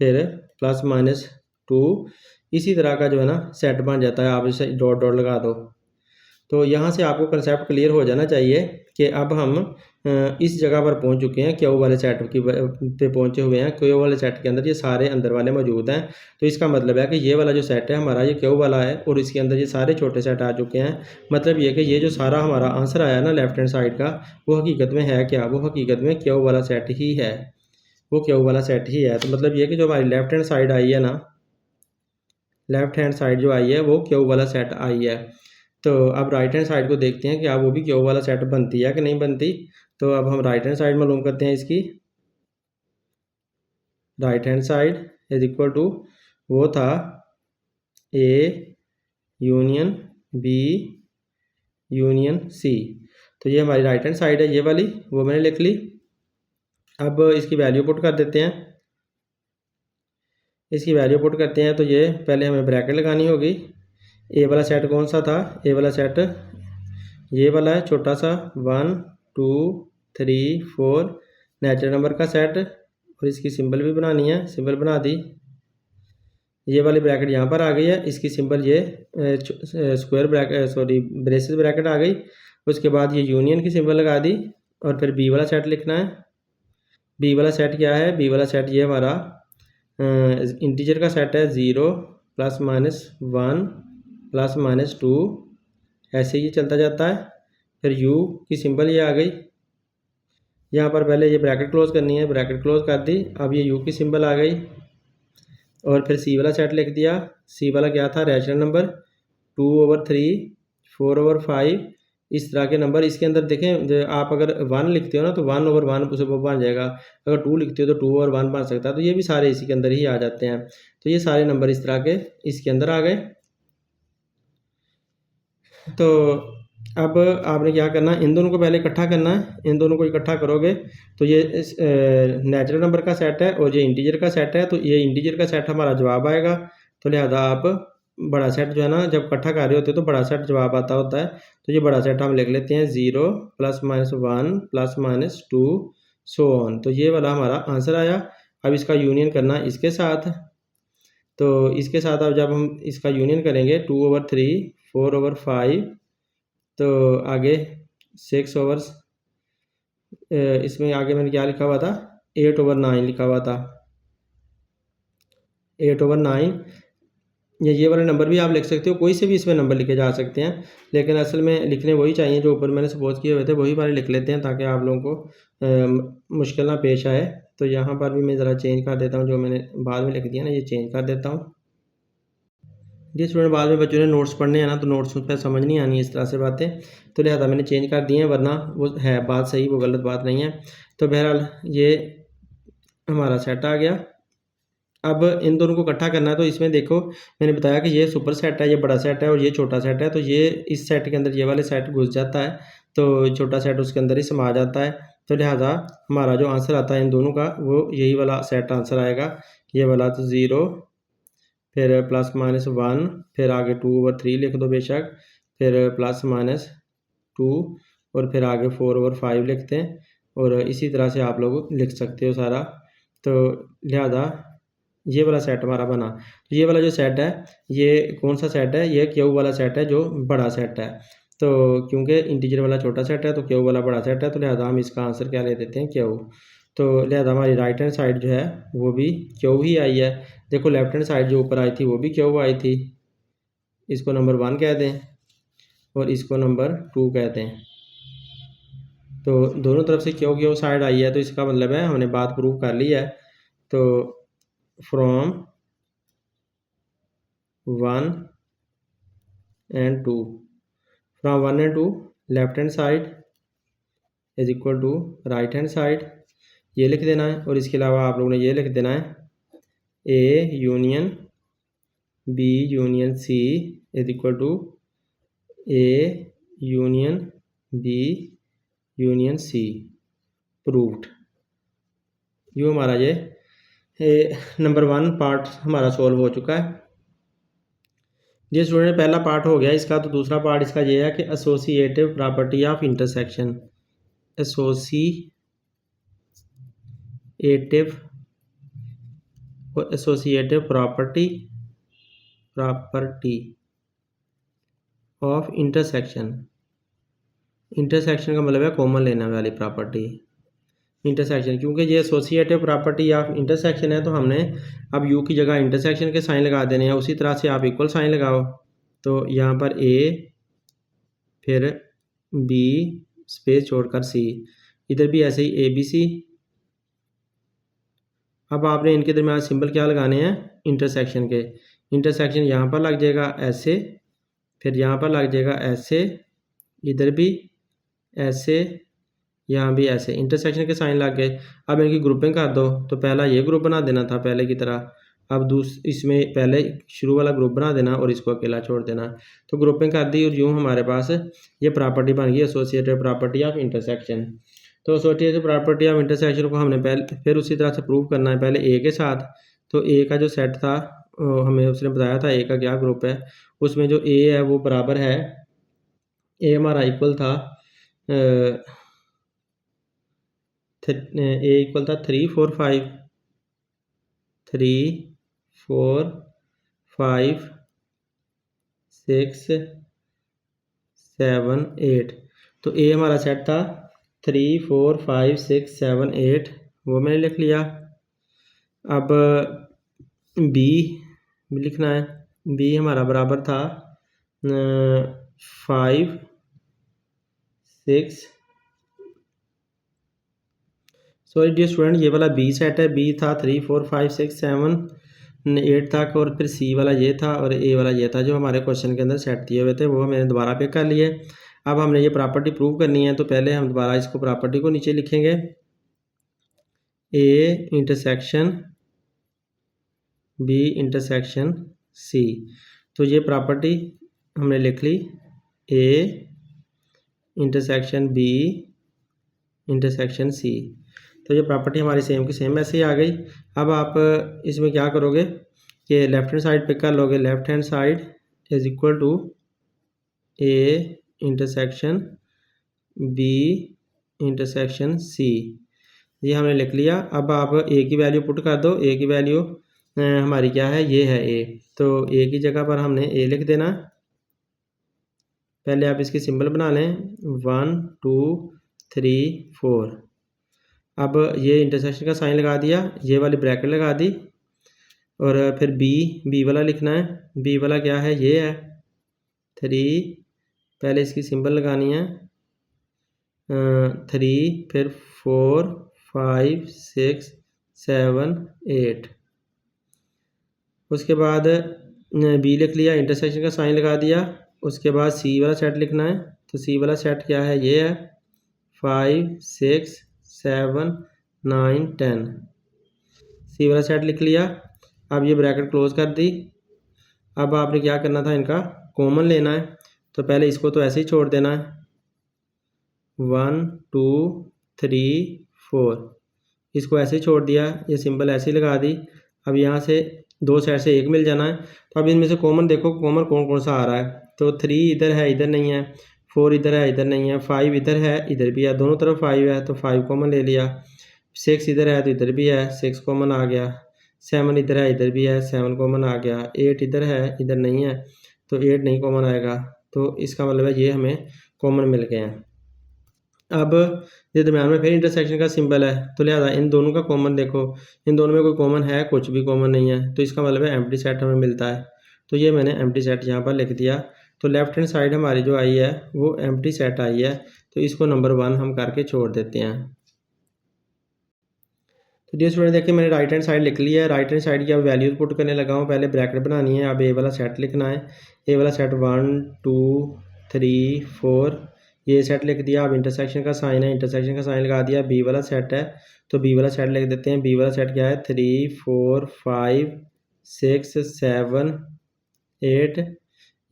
फिर ±2, इसी तरह का जो है ना सेट बन जाता है। आप इसे डॉट डॉट लगा दो। तो यहाँ से आपको कंसेप्ट क्लियर हो जाना चाहिए कि अब हम इस जगह पर पहुँच चुके हैं, क्यू वाले सेट की पे पहुँचे हुए हैं। क्यू वाले सेट के अंदर ये सारे अंदर वाले मौजूद हैं। तो इसका मतलब है कि ये वाला जो सेट है हमारा ये क्यू वाला है और इसके अंदर ये सारे छोटे सेट आ चुके हैं। मतलब ये कि ये जो सारा हमारा आंसर आया ना लेफ्ट हैंड साइड का, वो हकीकत में है क्या, वो हकीकत में क्यू वाला सेट ही है। वो क्यू वाला सेट ही है। तो मतलब ये कि जो हमारी लेफ्ट हैंड साइड आई है ना, लेफ्ट हैंड साइड जो आई है वो क्यू वाला सेट आई है। तो अब राइट हैंड साइड को देखते हैं कि आप वो भी क्यू वाला सेट बनती है कि नहीं बनती। तो अब हम राइट हैंड साइड मालूम करते हैं इसकी। Right hand side is equal to वो था A union B union C. तो ये हमारी राइट हैंड साइड है, ये वाली, वो मैंने लिख ली। अब इसकी वैल्यू पुट कर देते हैं। इसकी वैल्यू पुट करते हैं तो ये पहले हमें ब्रैकेट लगानी होगी। ए वाला सेट कौन सा था, ए वाला सेट ये वाला है छोटा सा, 1 2 3 4 नेचुरल नंबर का सेट। और इसकी सिंबल भी बनानी है, सिंबल बना दी। ये वाली ब्रैकेट यहाँ पर आ गई है, इसकी सिंबल ये स्क्वायर ब्रैकेट ब्रेसेस ब्रैकेट आ गई। उसके बाद ये यूनियन की सिंबल लगा दी। और फिर बी वाला सेट लिखना है। बी वाला सेट क्या है, बी वाला सेट ये हमारा इंटीजर का सेट है, 0 ±1 ±2, ऐसे ही चलता जाता है। फिर यू की सिंबल ये आ गई। यहाँ पर पहले ये ब्रैकेट क्लोज करनी है, ब्रैकेट क्लोज कर दी। अब ये यू की सिंबल आ गई। और फिर सी वाला सेट लिख दिया। सी वाला क्या था, रैशनल नंबर, 2/3 4/5, इस तरह के नंबर। इसके अंदर देखें आप अगर 1 लिखते हो ना तो 1/1 उसे वो बन जाएगा। अगर 2 लिखते हो तो 2/1 बन सकता है। तो ये भी सारे इसी के अंदर ही आ जाते हैं। तो ये सारे नंबर इस तरह के इसके अंदर आ गए। तो अब आपने क्या करना है, इन दोनों को पहले इकट्ठा करना है। इन दोनों को इकट्ठा करोगे तो ये नेचुरल नंबर का सेट है और ये इंटीजर का सेट है। तो ये इंटीजर का सेट हमारा जवाब आएगा। तो लिहाजा आप बड़ा सेट जो है ना जब इकट्ठा कर रहे होते हो तो बड़ा सेट जवाब आता होता है। तो ये बड़ा सेट हम लिख लेते हैं, 0 ±1 ±2 सो ऑन। तो ये वाला हमारा आंसर आया। अब इसका यूनियन करना इसके साथ। तो इसके साथ अब जब हम इसका यूनियन करेंगे 2/3 4/5, तो आगे 6 इसमें आगे मैंने क्या लिखा हुआ था, 8/9 लिखा हुआ था, 8/9। ये वाले नंबर भी आप लिख सकते हो, कोई से भी इसमें नंबर लिखे जा सकते हैं, लेकिन असल में लिखने वही चाहिए जो ऊपर मैंने सपोज किए हुए थे, वही वाले लिख लेते हैं ताकि आप लोगों को मुश्किल ना पेश आए। तो यहाँ पर भी मैं ज़रा चेंज कर देता हूँ, जो मैंने बाद में लिख दिया ना ये चेंज कर देता हूँ। जी स्टूडेंट, बाद में बच्चों ने नोट्स पढ़ने हैं ना, तो नोट्स पर समझ नहीं आनी इस तरह से बातें, तो लिहाजा मैंने चेंज कर दिए हैं, वरना वो है बात सही, वो गलत बात नहीं है। तो बहरहाल ये हमारा सेट आ गया। अब इन दोनों को इकट्ठा करना है। तो इसमें देखो मैंने बताया कि ये सुपर सेट है, ये बड़ा सेट है और ये छोटा सेट है। तो ये इस सेट के अंदर ये वाले सेट घुस जाता है, तो छोटा सेट उसके अंदर ही समा जाता है। तो लिहाजा हमारा जो आंसर आता है इन दोनों का, वो यही वाला सेट आंसर आएगा। ये वाला तो 0 फिर ±1, फिर आगे 2/3 लिख दो बेशक, फिर ±2 और फिर आगे 4/5 लिखते हैं। और इसी तरह से आप लोग लिख सकते हो सारा। तो लिहाजा ये वाला सेट हमारा बना। तो ये वाला जो सेट है ये कौन सा सेट है, ये क्यू वाला सेट है जो बड़ा सेट है। तो क्योंकि इंटीजर वाला छोटा सेट है तो क्यू वाला बड़ा सेट है, तो लिहाजा हम इसका आंसर क्या ले देते हैं, क्यू। तो लिहाजा हमारी राइट हैंड साइड जो है वो भी क्यू ही आई है। देखो लेफ्ट हैंड साइड जो ऊपर आई थी वो भी क्यू आई थी, इसको नंबर 1 कह दें और इसको नंबर 2 कह दें। तो दोनों तरफ से क्यू साइड आई है, तो इसका मतलब है हमने बात प्रूव कर ली है। तो from 1 and 2, from 1 and 2 left hand side is equal to right hand side, ये लिख देना है। और इसके अलावा आप लोगों ने ये लिख देना है A union B union C is equal to A union B union C proved. यो हमारा ये नंबर 1 पार्ट हमारा सॉल्व हो चुका है। ये स्टूडेंट पहला पार्ट हो गया इसका। तो दूसरा पार्ट इसका ये है कि associative property of intersection, associative property of intersection. Intersection का मतलब है कॉमन लेने वाली प्रॉपर्टी इंटरसेक्शन, क्योंकि ये एसोसिएटिव प्रॉपर्टी ऑफ इंटरसेक्शन है। तो हमने अब यू की जगह इंटरसेक्शन के साइन लगा देने हैं। उसी तरह से आप इक्वल साइन लगाओ, तो यहाँ पर ए फिर बी स्पेस छोड़कर सी, इधर भी ऐसे ही ए बी सी। अब आपने इनके दरम्यान सिंबल क्या लगाने हैं, इंटरसेक्शन के। इंटरसेक्शन यहाँ पर लग जाएगा ऐसे, फिर यहाँ पर लग जाएगा ऐसे, इधर भी ऐसे, यहाँ भी ऐसे, इंटरसेक्शन के साइन लग गए। अब इनकी ग्रुपिंग कर दो, तो पहला ये ग्रुप बना देना था पहले की तरह। अब इसमें पहले शुरू वाला ग्रुप बना देना और इसको अकेला छोड़ देना। तो ग्रुपिंग कर दी और यूँ हमारे पास ये प्रॉपर्टी बन गई एसोसिएटिव प्रॉपर्टी ऑफ इंटरसेक्शन। तो एसोसिएटिव प्रॉपर्टी ऑफ इंटरसेक्शन को हमने पहले फिर उसी तरह से प्रूव करना है, पहले ए के साथ। तो ए का जो सेट था हमें उसने बताया था ए का क्या ग्रुप है, उसमें जो ए है वो बराबर है, ए हमारा इक्वल था ए इक्वल था 3 4 5 3 4 5 6 7 8। तो ए हमारा सेट था 3 4 5 6 7 8, वो मैंने लिख लिया। अब बी लिखना है, बी हमारा बराबर था 5 6, सॉरी डियर स्टूडेंट ये वाला बी सेट है, बी था 3 4 5 6 7 8 तक, और फिर सी वाला ये था और ए वाला ये था जो हमारे क्वेश्चन के अंदर सेट दिए हुए थे, वो मैंने दोबारा पे कर लिए। अब हमने ये प्रॉपर्टी प्रूव करनी है, तो पहले हम दोबारा इसको प्रॉपर्टी को नीचे लिखेंगे, A intersection B intersection C. तो ये प्रॉपर्टी हमने लिख ली, A intersection B intersection C. तो ये प्रॉपर्टी हमारी सेम की सेम ऐसे ही आ गई। अब आप इसमें क्या करोगे कि लेफ्ट हैंड साइड पे कर लोगे, left hand side is equal to A intersection B intersection C, ये हमने लिख लिया। अब आप ए की वैल्यू पुट कर दो, ए की वैल्यू हमारी क्या है, ये है ए। तो ए की जगह पर हमने ए लिख देना। पहले आप इसकी सिंबल बना लें 1 2 3 4। अब ये इंटरसेक्शन का साइन लगा दिया, ये वाली ब्रैकेट लगा दी, और फिर बी वाला लिखना है। बी वाला क्या है, ये है 3, पहले इसकी सिंबल लगानी है 3, फिर 4 5 6 7 8। उसके बाद बी लिख लिया, इंटरसेक्शन का साइन लगा दिया। उसके बाद सी वाला सेट लिखना है, तो सी वाला सेट क्या है, ये है 5 6 7 9 10, सी वाला सेट लिख लिया। अब ये ब्रैकेट क्लोज कर दी। अब आपने क्या करना था, इनका कॉमन लेना है। तो पहले इसको तो ऐसे ही छोड़ देना है 1 2 3 4, इसको ऐसे ही छोड़ दिया, ये सिंबल ऐसे ही लगा दी। अब यहाँ से दो साइड से एक मिल जाना है। तो अब इनमें से कॉमन देखो, कॉमन कौन कौन सा आ रहा है। तो 3 इधर है, इधर नहीं है, 4 इधर है, इधर नहीं है, 5 इधर है, इधर भी है, दोनों तरफ 5 है तो 5 कॉमन ले लिया। 6 इधर है तो इधर भी है, 6 कॉमन आ गया। 7 इधर है, इधर भी है, 7 कॉमन आ गया। 8 इधर है, इधर नहीं है, तो 8 नहीं कॉमन आएगा। तो इसका मतलब है ये हमें कॉमन मिल गए हैं। अब ये दरम्यान में फिर इंटरसेक्शन का सिंबल है, तो लिहाजा इन दोनों का कॉमन देखो, इन दोनों में कोई कॉमन है, कुछ भी कॉमन नहीं है, तो इसका मतलब है एम्प्टी सेट हमें मिलता है। तो ये मैंने एम्प्टी सेट यहाँ पर लिख दिया। तो लेफ्ट हैंड साइड हमारी जो आई है वो एम्प्टी सेट आई है, तो इसको नंबर 1 हम करके छोड़ देते हैं। तो डियर स्टूडेंट देखिए मैंने राइट हैंड साइड लिख लिया है। राइट हैंड साइड की अब वैल्यूज पुट करने लगा हूँ। पहले ब्रैकेट बनानी है। अब ए वाला सेट लिखना है। ए वाला सेट 1 2 3 4 ये सेट लिख दिया। अब इंटरसेक्शन का साइन है, इंटरसेक्शन का साइन लगा दिया। बी वाला सेट है तो बी वाला सेट लिख देते हैं। बी वाला सेट क्या है 3 4 5 6 7 8।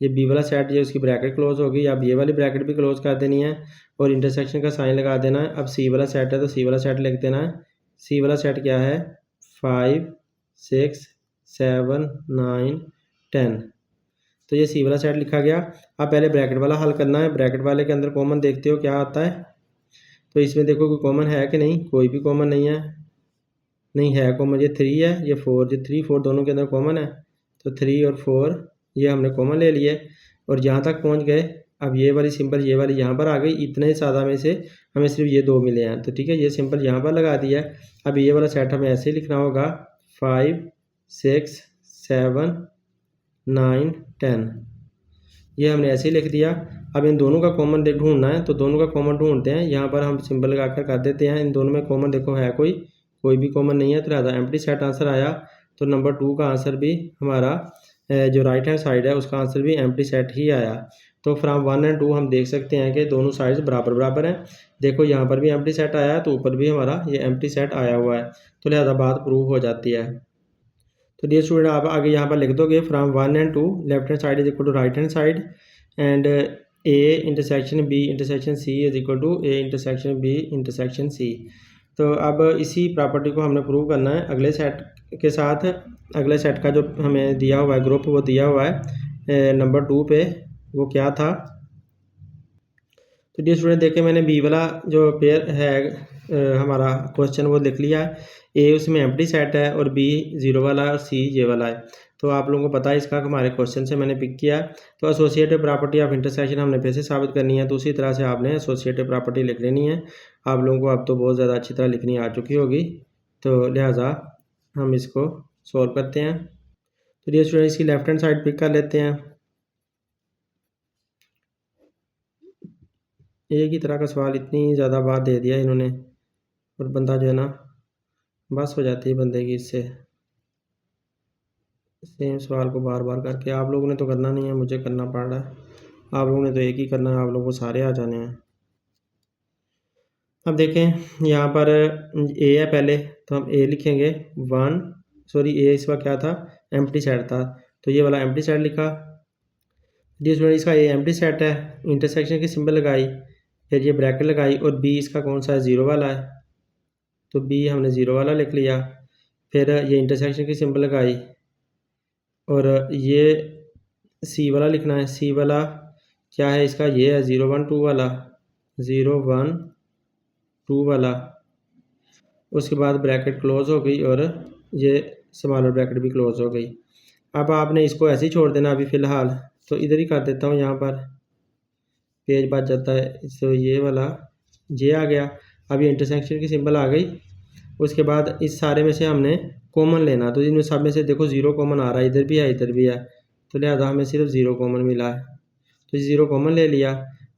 ये बी वाला सेट ये उसकी ब्रैकेट क्लोज होगी। अब ये वाली ब्रैकेट भी क्लोज कर देनी है और इंटरसेक्शन का साइन लगा देना है। अब सी वाला सेट है तो सी वाला सेट लिख देना है। सी वाला सेट क्या है 5 6 7 9 10। तो ये सी वाला सेट लिखा गया। अब पहले ब्रैकेट वाला हल करना है। ब्रैकेट वाले के अंदर कॉमन देखते हो क्या आता है। तो इसमें देखो कोई कॉमन है कि नहीं, कोई भी कॉमन नहीं है। नहीं है कॉमन, ये 3 है, ये 4, ये 3 4 दोनों के अंदर कॉमन है। तो 3 और 4 ये हमने कॉमन ले लिए और यहाँ तक पहुँच गए। अब ये वाली सिंपल ये वाली यहाँ पर आ गई। इतने सादा में से हमें सिर्फ ये 2 मिले हैं, तो ठीक है ये सिंपल यहाँ पर लगा दिया है। अब ये वाला सेट हमें ऐसे ही लिखना होगा 5 6 7 9 10। ये हमने ऐसे ही लिख दिया। अब इन दोनों का कॉमन ढूंढना है, तो दोनों का कॉमन ढूंढते हैं। यहाँ पर हम सिंबल लगाकर कर देते हैं। इन दोनों में कॉमन देखो है कोई भी कॉमन नहीं है, तो लिहाजा एम्प्टी सेट आंसर आया। तो नंबर 2 का आंसर भी हमारा जो राइट हैंड साइड है उसका आंसर भी एम्प्टी सेट ही आया। तो फ्राम 1 और 2 हम देख सकते हैं कि दोनों साइड्स बराबर बराबर हैं। देखो यहाँ पर भी एम्प्टी सेट आया है तो ऊपर भी हमारा ये एम्प्टी सेट आया हुआ है, तो लिहाजा बात प्रूव हो जाती है। तो डियर स्टूडेंट आप आगे यहाँ पर लिख दोगे फ्राम 1 और 2 left hand side is equal to right hand side and A intersection B intersection C is equal to A intersection B intersection C. तो अब इसी प्रॉपर्टी को हमने प्रूव करना है अगले सेट के साथ। अगले सेट का जो हमें दिया हुआ है ग्रुप वो दिया हुआ है नंबर 2 पे, वो क्या था। तो डियर स्टूडेंट देखिए मैंने बी वाला जो पेयर है हमारा क्वेश्चन वो लिख लिया है। ए उसमें एम्प्टी सेट है और बी 0 वाला है और सी ये वाला है। तो आप लोगों को पता है इसका हमारे क्वेश्चन से मैंने पिक किया। तो एसोसिएटिव प्रॉपर्टी ऑफ इंटरसेक्शन हमने फिर से साबित करनी है, तो उसी तरह से आपने एसोसिएटिव प्रॉपर्टी लिख लेनी है। आप लोगों को अब तो बहुत ज़्यादा अच्छी तरह लिखनी आ चुकी होगी, तो लिहाजा हम इसको सॉल्व करते हैं। तो डियर स्टूडेंट इसकी लेफ्ट हैंड साइड पिक कर लेते हैं। एक ही तरह का सवाल इतनी ज़्यादा बार दे दिया इन्होंने और बंदा जो है ना बस हो जाती है बंदे की इससे, सेम सवाल को बार बार करके। आप लोगों ने तो करना नहीं है, मुझे करना पड़ रहा है। आप लोगों ने तो एक ही करना है, आप लोगों को सारे आ जाने हैं। अब देखें यहाँ पर ए है पहले, तो हम ए लिखेंगे 1 सॉरी ए इसका क्या था एम्प्टी सेट था, तो ये वाला एम्प्टी सेट लिखा। जिस वजह इसका ए एम्प्टी सेट है, इंटरसेक्शन की सिंबल लगाई, फिर ये ब्रैकेट लगाई और बी इसका कौन सा है 0 वाला है, तो बी हमने 0 वाला लिख लिया। फिर ये इंटरसेक्शन की सिंबल लगाई और ये सी वाला लिखना है। सी वाला क्या है इसका, ये है 0 1 2 वाला, 0 1 2 वाला। उसके बाद ब्रैकेट क्लोज हो गई और ये स्मॉलर ब्रैकेट भी क्लोज हो गई। अब आपने इसको ऐसे ही छोड़ देना अभी फ़िलहाल, तो इधर ही कर देता हूँ, यहाँ पर पेज बच जाता है। तो ये वाला ये आ गया। अब ये इंटरसेक्शन की सिंबल आ गई। उसके बाद इस सारे में से हमने कॉमन लेना, तो इनमें सब में से देखो 0 कॉमन आ रहा है, इधर भी है इधर भी है, तो लिहाजा हमें सिर्फ 0 कॉमन मिला है, तो 0 कॉमन ले लिया।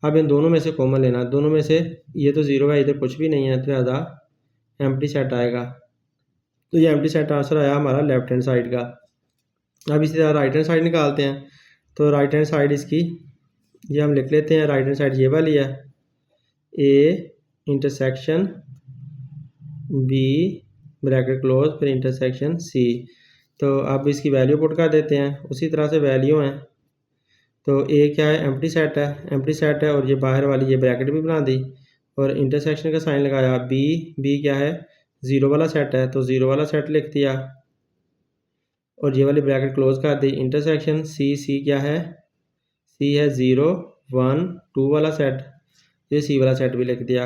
अब इन दोनों में से कॉमन लेना, दोनों में से ये तो 0 है, इधर कुछ भी नहीं है, तो लिहाजा एम्प्टी सेट आएगा। तो ये एम्प्टी सेट आंसर आया हमारा लेफ्ट हैंड साइड का। अब इसी तरह राइट हैंड साइड निकालते हैं। तो राइट हैंड साइड इसकी ये हम लिख लेते हैं। राइट हैंड साइड ये वाली है, A intersection B bracket close फिर इंटरसेक्शन सी। तो अब इसकी वैल्यू पुट कर देते हैं, उसी तरह से वैल्यू हैं। तो ए क्या है एम्प्टी सेट है, एम्प्टी सेट है और ये बाहर वाली ये ब्रैकेट भी बना दी और इंटरसेक्शन का साइन लगाया। बी क्या है 0 वाला सेट है, तो 0 वाला सेट लिख दिया और ये वाली ब्रैकेट क्लोज कर दी। इंटरसेक्शन सी क्या है, सी है 0 1 2 वाला सेट, ये सी वाला सेट भी लिख दिया।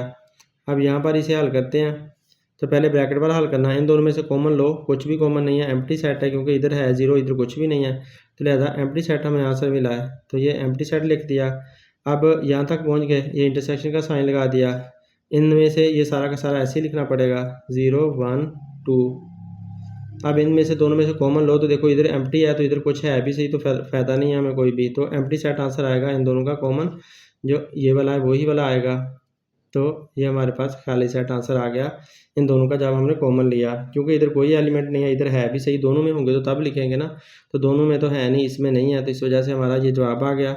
अब यहाँ पर इसे हल करते हैं। तो पहले ब्रैकेट वाला हल करना है, इन दोनों में से कॉमन लो, कुछ भी कॉमन नहीं है, एम्प्टी सेट है क्योंकि इधर है 0 इधर कुछ भी नहीं है, तो लिहाजा एम्प्टी सेट हमें आंसर मिला है, तो ये एम्प्टी सेट लिख दिया। अब यहाँ तक पहुँच गए, ये इंटरसेक्शन का साइन लगा दिया, इनमें से ये सारा का सारा ऐसे ही लिखना पड़ेगा 0 1 2। अब इनमें से दोनों में से कॉमन लो तो देखो इधर एम्प्टी है तो इधर कुछ है भी सही, तो फ़ायदा नहीं है हमें कोई भी, तो एम्प्टी सेट आंसर आएगा इन दोनों का कॉमन, जो ये वाला है वही वाला आएगा। तो ये हमारे पास खाली सेट आंसर आ गया इन दोनों का, जब हमने कॉमन लिया, क्योंकि इधर कोई एलिमेंट नहीं है, इधर है भी सही, दोनों में होंगे तो तब लिखेंगे ना, तो दोनों में तो है नहीं, इसमें नहीं है, तो इस वजह से हमारा ये जवाब आ गया।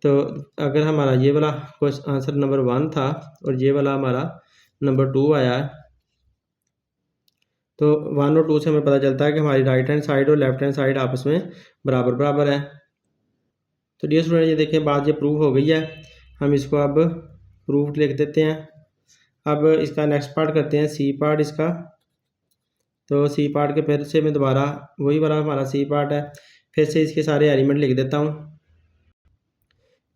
तो अगर हमारा ये वाला क्वेश्चन आंसर नंबर 1 था और ये वाला हमारा नंबर 2 आया है, तो 1 और 2 से हमें पता चलता है कि हमारी राइट हैंड साइड और लेफ्ट हैंड साइड आपस में बराबर बराबर है। तो डियर स्टूडेंट ये देखिए बात ये प्रूव हो गई है, हम इसको अब प्रूफ लिख देते हैं। अब इसका नेक्स्ट पार्ट करते हैं, सी पार्ट इसका। तो सी पार्ट के फिर से मैं दोबारा वही वाला हमारा सी पार्ट है, फिर से इसके सारे एलिमेंट लिख देता हूँ।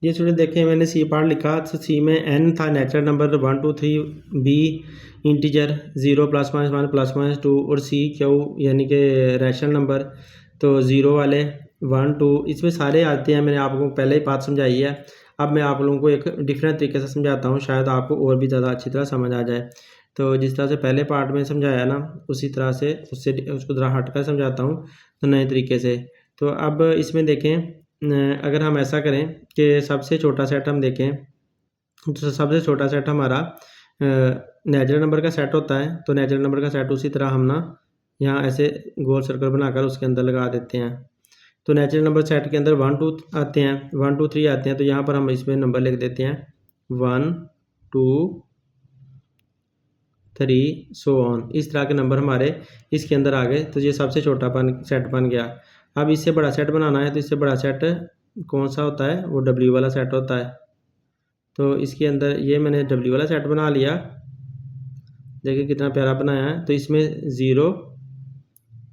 ये स्टूडेंट देखें मैंने सी पार्ट लिखा, तो सी में एन था नेचुरल नंबर 1 2 3, बी इंटीजर 0 ± 1 ± 2, और सी क्यू यानी कि रैशनल नंबर, तो 0 वाले 1 2 इसमें सारे आते हैं। मैंने आप लोगों को पहले ही बात समझाई है, अब मैं आप लोगों को एक डिफरेंट तरीके से समझाता हूँ, शायद आपको और भी ज़्यादा अच्छी तरह समझ आ जाए। तो जिस तरह से पहले पार्ट में समझाया ना, उसी तरह से उससे उसको ज़रा हट कर समझाता हूँ तो नए तरीके से। तो अब इसमें देखें, अगर हम ऐसा करें कि सबसे छोटा सेट हम देखें, तो सबसे छोटा सेट हमारा नेचुरल नंबर का सेट होता है, तो नेचुरल नंबर का सेट उसी तरह हम ना यहाँ ऐसे गोल सर्कल बनाकर उसके अंदर लगा देते हैं। तो नेचुरल नंबर सेट के अंदर 1 2 आते हैं, 1 2 3 आते हैं, तो यहाँ पर हम इसमें नंबर लिख देते हैं 1 2 3 सो ऑन, इस तरह के नंबर हमारे इसके अंदर आ गए, तो ये सबसे छोटा सेट बन गया। अब इससे बड़ा सेट बनाना है, तो इससे बड़ा सेट कौन सा होता है, वो W वाला सेट होता है। तो इसके अंदर ये मैंने W वाला सेट बना लिया, देखिए कितना प्यारा बनाया है। तो इसमें 0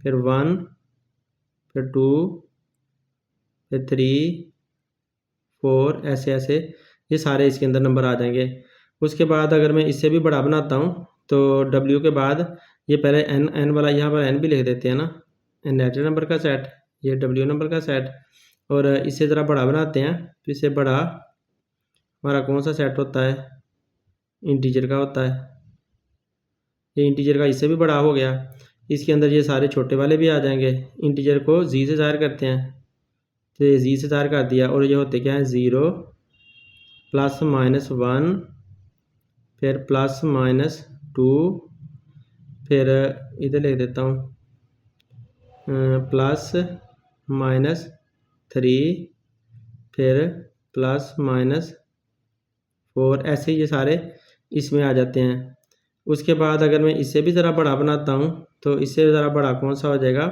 फिर 1 फिर 2 फिर 3 4 ऐसे ऐसे ये सारे इसके अंदर नंबर आ जाएंगे। उसके बाद अगर मैं इससे भी बड़ा बनाता हूँ, तो W के बाद ये पहले n वाला, यहाँ पर n भी लिख देते हैं ना, नेचुरल नंबर का सेट, ये W नंबर का सेट, और इससे ज़रा बड़ा बनाते हैं, तो इससे बड़ा हमारा कौन सा सेट होता है, इंटीजर का होता है। ये इंटीजर का इससे भी बड़ा हो गया, इसके अंदर ये सारे छोटे वाले भी आ जाएंगे। इंटीजर को जी से ज़ाहिर करते हैं, तो ये जी से ज़ाहिर कर दिया, और ये होते क्या है 0 ± 1 फिर ±2, फिर इधर लिख देता हूँ ±3 फिर ±4, ऐसे ये सारे इसमें आ जाते हैं। उसके बाद अगर मैं इससे भी ज़रा बड़ा बनाता हूँ, तो इससे ज़रा बड़ा कौन सा हो जाएगा,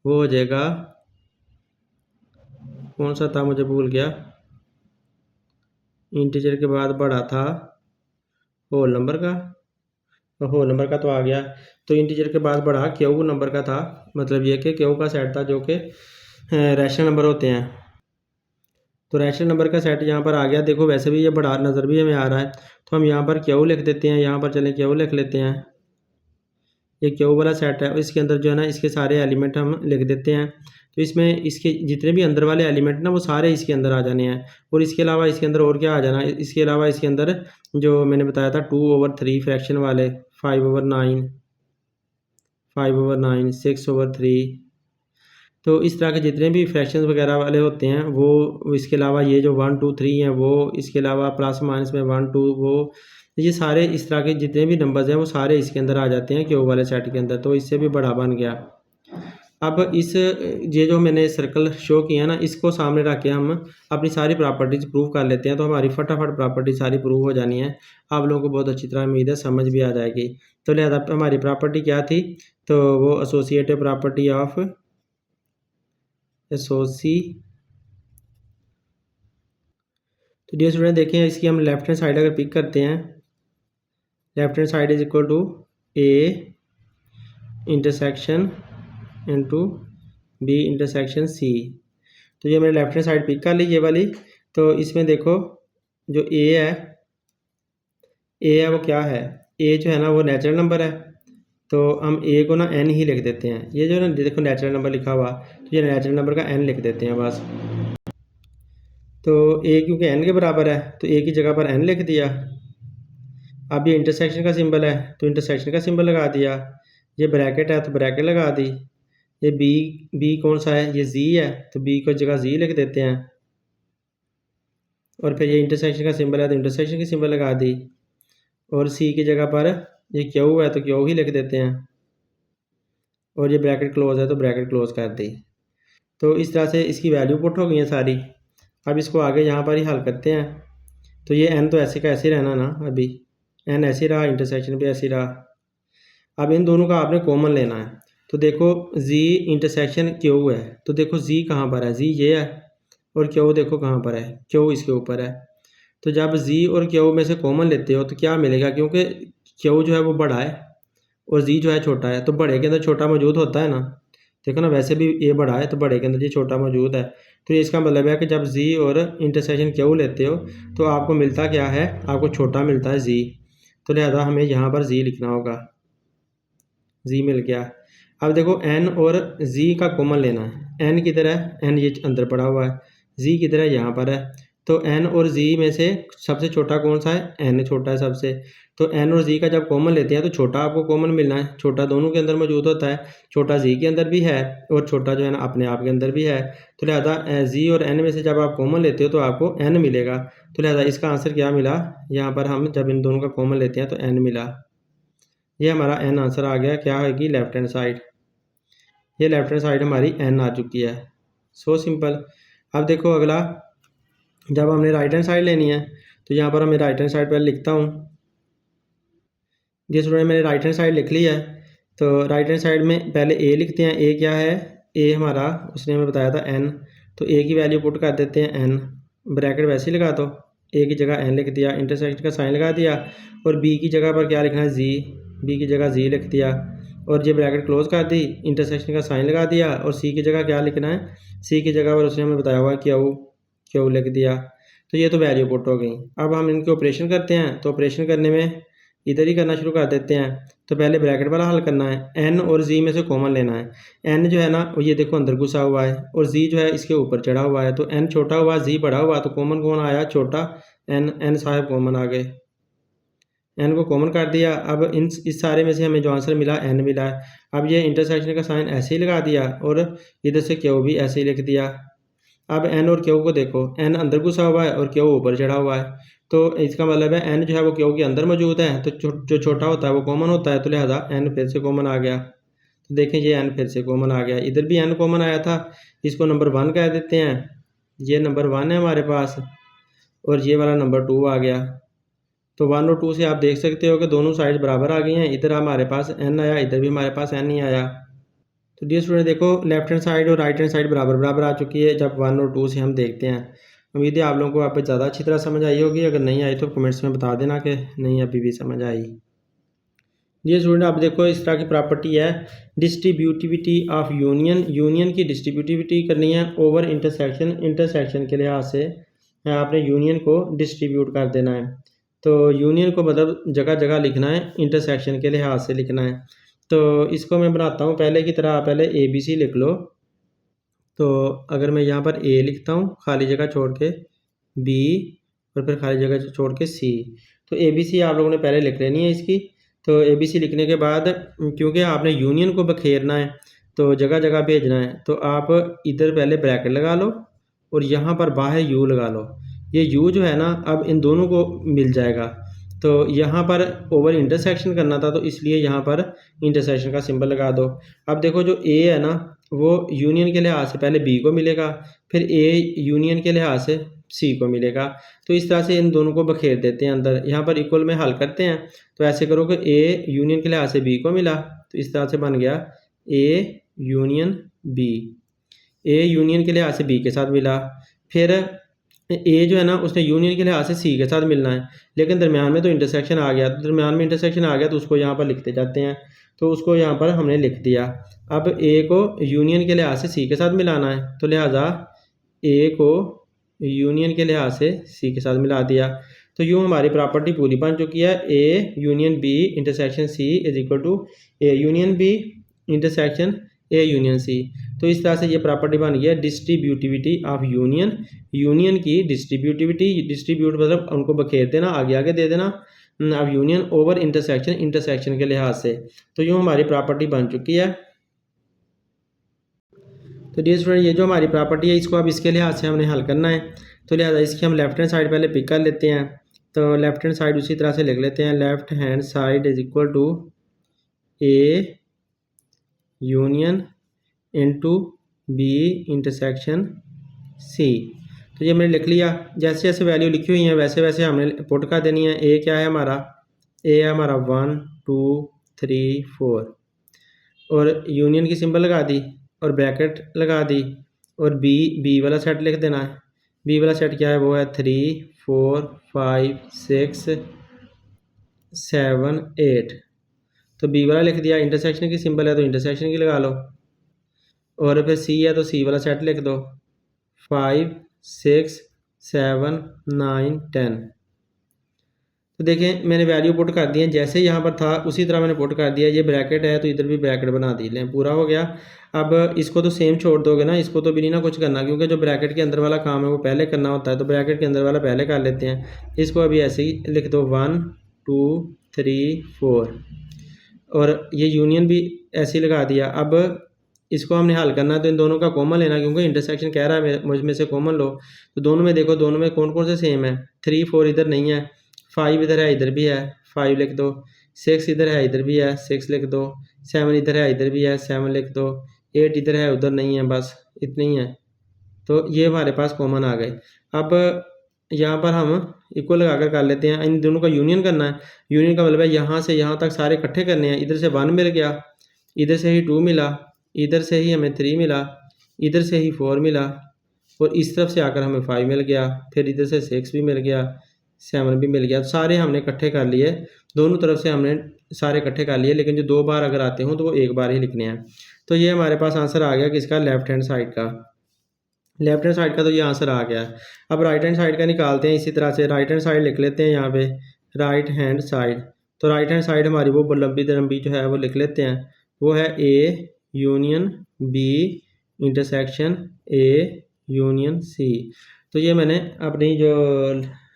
वो हो जाएगा कौन सा था मुझे भूल गया, इंटीजर के बाद बड़ा था होल नंबर का, तो होल नंबर का तो आ गया। तो इंटीजर के बाद बड़ा क्यू नंबर का था, मतलब ये कि क्यू का सेट था जो कि रैशनल नंबर होते हैं। तो रैशनल नंबर का सेट यहाँ पर आ गया। देखो वैसे भी ये बड़ा नज़र भी हमें आ रहा है, तो हम यहाँ पर क्यू लिख देते हैं, यहाँ पर चलें क्यू लिख लेते हैं। ये क्यू वाला सेट है, इसके अंदर जो है ना इसके सारे एलिमेंट हम लिख देते हैं। तो इसमें इसके जितने भी अंदर वाले एलिमेंट ना वो सारे इसके अंदर आ जाने हैं, और इसके अलावा इसके अंदर और क्या आ जाना है, इसके अलावा इसके अंदर जो मैंने बताया था 2/3 फ्रैक्शन वाले, 5/9 5/9 6/3, तो इस तरह के जितने भी फ्रैक्शंस वगैरह वाले होते हैं वो, इसके अलावा ये जो 1 2 3 हैं वो, इसके अलावा प्लस माइनस में 1 2, वो ये सारे इस तरह के जितने भी नंबर्स हैं वो सारे इसके अंदर आ जाते हैं क्यू वाले सेट के अंदर। तो इससे भी बड़ा बन गया। अब इस ये जो मैंने सर्कल शो किया ना, इसको सामने रख के हम अपनी सारी प्रॉपर्टीज़ प्रूव कर लेते हैं, तो हमारी फटाफट प्रॉपर्टी सारी प्रूव हो जानी है। आप लोगों को बहुत अच्छी तरह उम्मीद है समझ भी आ जाएगी। तो लिहाजा हमारी प्रॉपर्टी क्या थी, तो वो एसोसिएटिव प्रॉपर्टी ऑफ तो डियर स्टूडेंट देखिए इसकी हम लेफ्ट हैंड साइड अगर पिक करते हैं, left hand side is equal to A intersection into B intersection C. तो ये मैंने लेफ्ट हैंड साइड पिक कर ली ये वाली। तो इसमें देखो जो ए है वो क्या है, ए जो है ना वो नेचुरल नंबर है, तो हम ए को ना एन ही लिख देते हैं। ये जो ना देखो नेचुरल नंबर लिखा हुआ, तो ये नेचुरल नंबर का एन लिख देते हैं बस। तो ए क्योंकि एन के बराबर है तो ए की जगह पर एन लिख दिया, अब ये इंटरसेक्शन का सिंबल है तो इंटरसेक्शन का सिंबल लगा दिया, ये ब्रैकेट है तो ब्रैकेट लगा दी, ये बी कौन सा है, ये जी है तो बी को जगह जी लिख देते हैं, और फिर ये इंटरसेक्शन का सिंबल है तो इंटरसेक्शन की सिंबल लगा दी, और सी की जगह पर ये क्यू है तो क्यू ही लिख देते हैं, और ये ब्रैकेट क्लोज है तो ब्रैकेट क्लोज कर दी। तो इस तरह से इसकी वैल्यू पुट हो गई है सारी। अब इसको आगे यहाँ पर ही हल करते हैं। तो ये एन तो ऐसे का ऐसे रहना ना, अभी एन ऐसे रहा, इंटरसेक्शन भी ऐसे रहा। अब इन दोनों का आपने कॉमन लेना है। तो देखो जी इंटरसेक्शन क्यू है, तो देखो जी कहाँ पर है, जी ये है, और क्यू देखो कहाँ पर है, क्यू इसके ऊपर है। तो जब जी और क्यू में से कॉमन लेते हो तो क्या मिलेगा, क्योंकि क्यू जो है वो बड़ा है और जी जो है छोटा है, तो बड़े के अंदर छोटा मौजूद होता है ना। देखो ना, वैसे भी ये बड़ा है तो बड़े के अंदर ये छोटा मौजूद है। तो ये इसका मतलब है कि जब जी और इंटरसेक्शन क्यू लेते हो तो आपको मिलता क्या है, आपको छोटा मिलता है जी। तो लिहाजा हमें यहाँ पर जी लिखना होगा, जी मिल गया। अब देखो एन और जी का कॉमन लेना है। एन किधर है, एन ये अंदर पड़ा हुआ है, जी किधर है, यहाँ पर है। तो एन और जी में से सबसे छोटा कौन सा है, एन छोटा है सबसे। तो एन और जी का जब कॉमन लेते हैं तो छोटा आपको कॉमन मिलना है, छोटा दोनों के अंदर मौजूद होता है, छोटा जी के अंदर भी है और छोटा जो है ना अपने आप के अंदर भी है। तो लिहाजा जी और एन में से जब आप कॉमन लेते हो तो आपको एन मिलेगा। तो लिहाजा इसका आंसर क्या मिला, यहाँ पर हम जब इन दोनों का कॉमन लेते हैं तो एन मिला। ये हमारा एन आंसर आ गया, क्या होगी लेफ्ट हैंड साइड। ये लेफ्ट हैंड साइड हमारी एन आ चुकी है। So simple. अब देखो अगला, जब हमने राइट हैंड साइड लेनी है तो यहाँ पर मैं राइट हैंड साइड पहले लिखता हूँ। ये स्टूडेंट मैंने राइट हैंड साइड लिख ली है। तो राइट हैंड साइड में पहले ए लिखते हैं। ए क्या है, ए हमारा उसने हमें बताया था एन, तो ए की वैल्यू पुट कर देते हैं एन, ब्रैकेट वैसे ही लगा दो, ए की जगह एन लिख दिया, इंटरसेक्शन का साइन लगा दिया, और बी की जगह पर क्या लिखना है जी, बी की जगह जी लिख दिया, और ये ब्रैकेट क्लोज कर दी, इंटरसेक्शन का साइन लगा दिया, और सी की जगह क्या लिखना है, सी की जगह पर उसने हमें बताया हुआ क्यू, क्यू लिख दिया। तो ये तो वैल्यू पुट हो गई। अब हम इनके ऑपरेशन करते हैं। तो ऑपरेशन करने में इधर ही करना शुरू कर देते हैं। तो पहले ब्रैकेट वाला हल करना है, एन और जी में से कॉमन लेना है। एन जो है ना वो ये देखो अंदर घुसा हुआ है, और जी जो है इसके ऊपर चढ़ा हुआ है। तो एन छोटा हुआ, जी बड़ा हुआ, तो कॉमन कौन आया, छोटा एन, एन साहब कॉमन आ गए, एन को कॉमन कर दिया। अब इस सारे में से हमें जो आंसर मिला एन मिला है। अब ये इंटरसेक्शन का साइन ऐसे ही लगा दिया, और इधर से क्यू भी ऐसे ही लिख दिया। अब एन और क्यू को देखो, एन अंदर घुसा हुआ है और क्यू ऊपर चढ़ा हुआ है। तो इसका मतलब है एन जो है वो क्यू के अंदर मौजूद है, तो जो छोटा होता है वो कॉमन होता है, तो लिहाजा एन फिर से कॉमन आ गया। तो देखें ये एन फिर से कॉमन आ गया, इधर भी एन कॉमन आया था, इसको नंबर 1 कह देते हैं। ये नंबर 1 है हमारे पास, और ये वाला नंबर 2 आ गया। तो 1 और 2 से आप देख सकते हो कि दोनों साइड बराबर आ गई हैं। इधर हमारे पास एन आया, इधर भी हमारे पास एन ही आया। तो डियर स्टूडेंट देखो, लेफ्ट हैंड साइड और राइट हैंड साइड बराबर बराबर आ चुकी है जब 1 और 2 से हम देखते हैं। उम्मीद है आप लोगों को आप पे ज़्यादा अच्छी तरह समझ आई होगी। अगर नहीं आई तो कमेंट्स में बता देना कि नहीं अभी भी समझ आई। डियर स्टूडेंट आप देखो, इस तरह की प्रॉपर्टी है डिस्ट्रीब्यूटिविटी ऑफ यूनियन। यूनियन की डिस्ट्रीब्यूटिविटी करनी है ओवर इंटरसेक्शन, इंटरसेक्शन के लिहाज से आपने यूनियन को डिस्ट्रीब्यूट कर देना है। तो यूनियन को मतलब जगह जगह लिखना है, इंटरसेक्शन के लिहाज से लिखना है। तो इसको मैं बनाता हूँ पहले की तरह, पहले ए बी सी लिख लो। तो अगर मैं यहाँ पर ए लिखता हूँ खाली जगह छोड़ के, बी और फिर खाली जगह छोड़ के सी, तो ए बी सी आप लोगों ने पहले लिख लेनी है इसकी। तो ए बी सी लिखने के बाद क्योंकि आपने यूनियन को बखेरना है तो जगह जगह भेजना है, तो आप इधर पहले ब्रैकेट लगा लो और यहाँ पर बाहर यू लगा लो। ये यू जो है ना अब इन दोनों को मिल जाएगा। तो यहाँ पर ओवर इंटरसेक्शन करना था तो इसलिए यहाँ पर इंटरसेक्शन का सिंबल लगा दो। अब देखो जो ए है ना वो यूनियन के लिहाज से पहले बी को मिलेगा, फिर ए यूनियन के लिहाज से सी को मिलेगा। तो इस तरह से इन दोनों को बखेर देते हैं अंदर। यहाँ पर इक्वल में हल करते हैं, तो ऐसे करो कि ए यूनियन के लिहाज से बी को मिला, तो इस तरह से बन गया A union B. A union के लिहाज से बी के साथ मिला, फिर ए जो है ना उसने यूनियन के लिहाज से सी के साथ मिलना है, लेकिन दरमियान में तो इंटरसेक्शन आ गया, तो दरमियान में इंटरसेक्शन आ गया तो उसको यहाँ पर लिखते जाते हैं। तो उसको यहाँ पर हमने लिख दिया। अब ए को यूनियन के लिहाज से सी के साथ मिलाना है, तो लिहाजा ए को यूनियन के लिहाज से सी के साथ मिला दिया। तो यूँ हमारी प्रॉपर्टी पूरी बन चुकी है। A union B intersection C is equal to A union B intersection A union C. तो इस तरह से ये प्रॉपर्टी बन गई है डिस्ट्रीब्यूटिविटी ऑफ यूनियन। यूनियन की डिस्ट्रीब्यूटिविटी, डिस्ट्रीब्यूट मतलब उनको बखेर देना, आगे आगे दे देना, अब यूनियन ओवर इंटरसेक्शन, इंटरसेक्शन के लिहाज से। तो यूँ हमारी प्रॉपर्टी बन चुकी है। तो डियर स्टूडेंट, ये जो हमारी प्रॉपर्टी है इसको अब इसके लिहाज से हमने हल करना है। तो लिहाजा इसकी हम लेफ्ट हैंड साइड पहले पिक कर लेते हैं। तो लेफ्ट हैंड साइड उसी तरह से लिख लेते हैं, left hand side is equal to A union into B intersection C. तो ये मैंने लिख लिया। जैसे जैसे वैल्यू लिखी हुई है वैसे वैसे हमने पुट कर देनी है। ए क्या है हमारा, ए है हमारा 1 2 3 4 और यूनियन की सिंबल लगा दी और ब्रैकेट लगा दी और बी वाला सेट लिख देना है। बी वाला सेट क्या है, वो है 3 4 5 6 7 8। तो बी वाला लिख दिया, इंटरसेक्शन की सिंबल है तो इंटरसेक्शन की लगा लो। और फिर सी है तो सी वाला सेट लिख दो, 5 6 7 9 10। तो देखें मैंने वैल्यू पुट कर दी है, जैसे यहाँ पर था उसी तरह मैंने पुट कर दिया। ये ब्रैकेट है तो इधर भी ब्रैकेट बना दी लें, पूरा हो गया। अब इसको तो सेम छोड़ दोगे ना, इसको तो भी नहीं ना कुछ करना, क्योंकि जो ब्रैकेट के अंदर वाला काम है वो पहले करना होता है। तो ब्रैकेट के अंदर वाला पहले कर लेते हैं। इसको अभी ऐसे ही लिख दो 1 2 3 4 और ये यूनियन भी ऐसे ही लगा दिया। अब इसको हमने हल करना है तो इन दोनों का कॉमन लेना, क्योंकि इंटरसेक्शन कह रहा है मुझ में से कॉमन लो। तो दोनों में देखो, दोनों में कौन कौन से सेम है। 3 4 इधर नहीं है, 5 इधर है इधर भी है 5 लिख दो, 6 इधर है इधर भी है 6 लिख दो, 7 इधर है इधर भी है 7 लिख दो, 8 इधर है उधर नहीं है, बस इतनी ही है। तो ये हमारे पास कॉमन आ गए। अब यहाँ पर हम इक्वल लगा कर लेते हैं। इन दोनों का यूनियन करना है। यूनियन का मतलब है यहाँ से यहाँ तक सारे इकट्ठे करने हैं। इधर से 1 मिल गया, इधर से ही 2 मिला, इधर से ही हमें 3 मिला, इधर से ही 4 मिला और इस तरफ से आकर हमें 5 मिल गया, फिर इधर से 6 भी मिल गया, 7 भी मिल गया। सारे हमने इकट्ठे कर लिए, दोनों तरफ से हमने सारे इकट्ठे कर लिए, लेकिन जो 2 बार अगर आते हों तो वो 1 बार ही लिखने हैं। तो ये हमारे पास आंसर आ गया किसका, लेफ्ट हैंड साइड का। लेफ्ट हैंड साइड का तो ये आंसर आ गया है। अब राइट हैंड साइड का निकालते हैं। इसी तरह से राइट हैंड साइड लिख लेते हैं यहाँ पे, राइट हैंड साइड। तो राइट हैंड साइड हमारी वो लंबी लंबी जो है वो लिख लेते हैं, वो है A union B intersection A union C. तो ये मैंने अपनी जो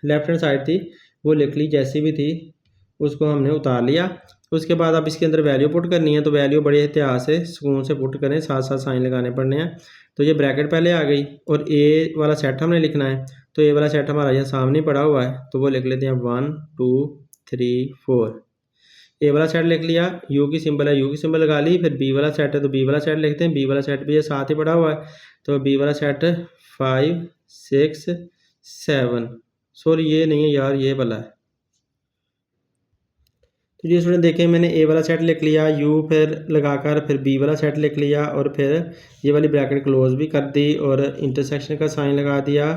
लेफ्ट हैंड साइड थी वो लिख ली, जैसी भी थी उसको हमने उतार लिया। उसके बाद अब इसके अंदर वैल्यू पुट करनी है। तो वैल्यू बड़े एहतियात से सुकून से पुट करें, साथ साथ साइन लगाने पड़ने हैं। तो ये ब्रैकेट पहले आ गई और ए वाला सेट हमने लिखना है। तो ए वाला सेट हमारा यहाँ सामने पड़ा हुआ है, तो वो लिख लेते हैं 1 2 3 4। ए वाला सेट लिख लिया, यू की सिंबल है यू की सिंबल लगा ली। फिर बी वाला सेट है तो बी वाला सेट लिखते हैं, बी वाला सेट भी ये साथ ही पड़ा हुआ है। तो बी वाला सेट 5 6 7, सॉरी ये नहीं है यार, ये वाला है। तो ये स्टूडेंट देखें, मैंने ए वाला सेट लिख लिया, यू फिर लगाकर फिर बी वाला सेट लिख लिया और फिर ये वाली ब्रैकेट क्लोज भी कर दी और इंटरसेक्शन का साइन लगा दिया।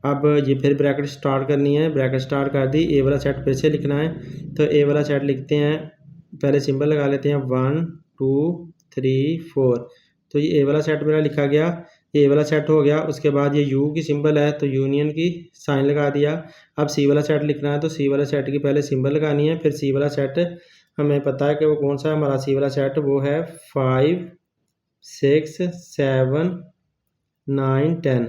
अब ये फिर ब्रैकेट स्टार्ट करनी है, ब्रैकेट स्टार्ट कर दी। ए वाला सेट फिर से लिखना है, तो ए वाला सेट लिखते हैं, पहले सिंबल लगा लेते हैं 1 2 3 4। तो ये ए वाला सेट मेरा लिखा गया, ए वाला सेट हो गया। उसके बाद ये यू की सिंबल है तो यूनियन की साइन लगा दिया। अब सी वाला सेट लिखना है तो सी वाला सेट की पहले सिंबल लगानी है, फिर सी वाला सेट हमें पता है कि वो कौन सा है हमारा सी वाला सेट, वो है 5 6 7 9 10।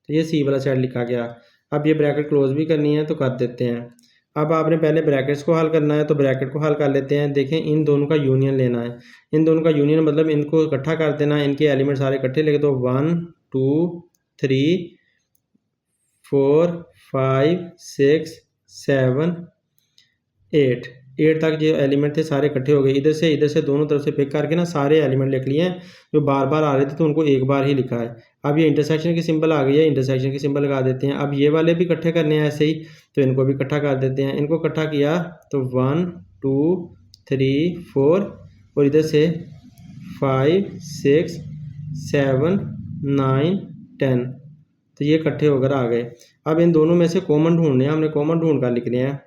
तो ये सी वाला सेट लिखा गया। अब ये ब्रैकेट क्लोज भी करनी है तो कर देते हैं। अब आपने पहले ब्रैकेट्स को हल करना है, तो ब्रैकेट को हल कर लेते हैं। देखें इन दोनों का यूनियन लेना है। इन दोनों का यूनियन मतलब इनको इकट्ठा कर देना है, इनके एलिमेंट सारे इकट्ठे लिख दो 1 2 3 4 5 6 7 8 तक जो एलिमेंट थे सारे इकट्ठे हो गए। इधर से दोनों तरफ से पिक करके ना सारे एलिमेंट लिख लिए हैं। जो बार बार आ रहे थे तो उनको एक बार ही लिखा है। अब ये इंटरसेक्शन की सिंबल आ गई है, इंटरसेक्शन की सिंबल लगा देते हैं। अब ये वाले भी इकट्ठे करने हैं ऐसे ही, तो इनको भी इकट्ठा कर देते हैं। इनको इकट्ठा किया तो 1 2 3 4 और इधर से 5 6 7 9 10। तो ये इकट्ठे होकर आ गए। अब इन दोनों में से कॉमन ढूंढने हैं, हमने कॉमन ढूंढ कर लिखने हैं।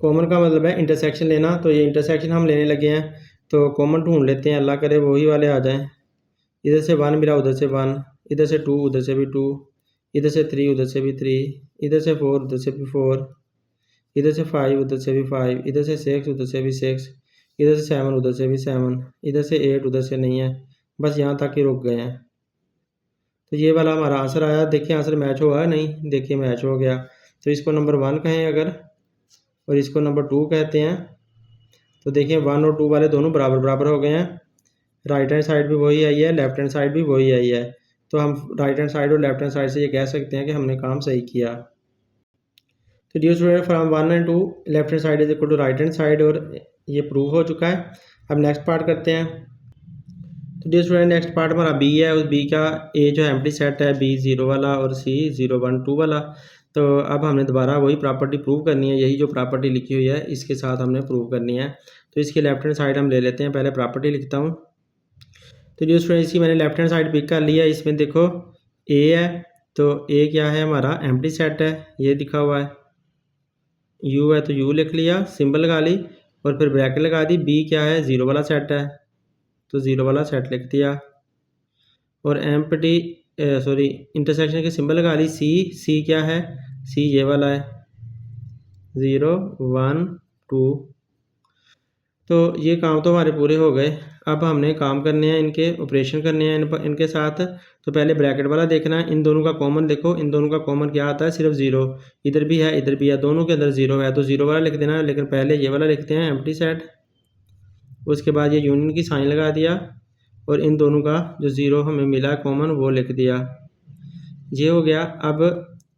कॉमन का मतलब है इंटरसेक्शन लेना, तो ये इंटरसेक्शन हम लेने लगे हैं। तो कॉमन ढूंढ लेते हैं, अल्लाह करे वही वाले आ जाएं। इधर से 1 मिला, उधर से 1, इधर से 2, उधर से भी 2, इधर से 3, उधर से भी 3, इधर से 4, उधर से भी 4, इधर से 5, उधर से भी 5, इधर से 6, उधर से भी 6, इधर से 7, उधर से भी 7, इधर से 8, उधर से नहीं है। बस यहाँ तक ही रुक गए हैं। तो ये वाला हमारा आंसर आया। देखिए आंसर मैच हुआ है नहीं, देखिए मैच हो गया। तो इसको नंबर 1 कहें अगर, और इसको नंबर 2 कहते हैं। तो देखिए 1 और 2 वाले दोनों बराबर बराबर हो गए हैं। राइट हैंड साइड भी वही आई है, लेफ्ट हैंड साइड भी वही आई है। तो हम राइट हैंड साइड और लेफ्ट हैंड साइड से ये कह सकते हैं कि हमने काम सही किया। तो dear student from 1 and 2 left hand side is equal to right hand side, और ये प्रूव हो चुका है। अब नेक्स्ट पार्ट करते हैं। तो डियर स्टूडेंट नेक्स्ट पार्ट हमारा बी है। उस बी का ए जो एम्प्टी सेट है बी 0 वाला और सी 0 1 2 वाला। तो अब हमने दोबारा वही प्रॉपर्टी प्रूव करनी है, यही जो प्रॉपर्टी लिखी हुई है इसके साथ हमने प्रूव करनी है। तो इसकी लेफ्ट हैंड साइड हम ले लेते हैं, पहले प्रॉपर्टी लिखता हूँ। तो डियर स्टूडेंट इसकी मैंने लेफ्ट हैंड साइड पिक कर लिया। इसमें देखो ए है, तो ए क्या है हमारा एम्प्टी सेट है, ये दिखा हुआ है। यू है तो यू लिख लिया, सिंबल लगा ली और फिर ब्रैकेट लगा दी। बी क्या है 0 वाला सेट है, तो 0 वाला सेट लिख दिया। और एम्प्टी सॉरी इंटरसेक्शन के सिंबल लगा ली। सी क्या है, सी ये वाला है 0 1 2। तो ये काम तो हमारे पूरे हो गए। अब हमने काम करने हैं, इनके ऑपरेशन करने हैं इनके साथ। तो पहले ब्रैकेट वाला देखना है, इन दोनों का कॉमन देखो, इन दोनों का कॉमन क्या आता है, सिर्फ 0। इधर भी है इधर भी है, दोनों के अंदर 0 है, तो 0 वाला लिख देना। लेकिन पहले ये वाला लिखते हैं एम्प्टी सेट। उसके बाद ये यूनियन की साइन लगा दिया और इन दोनों का जो 0 हमें मिला कॉमन वो लिख दिया। ये हो गया। अब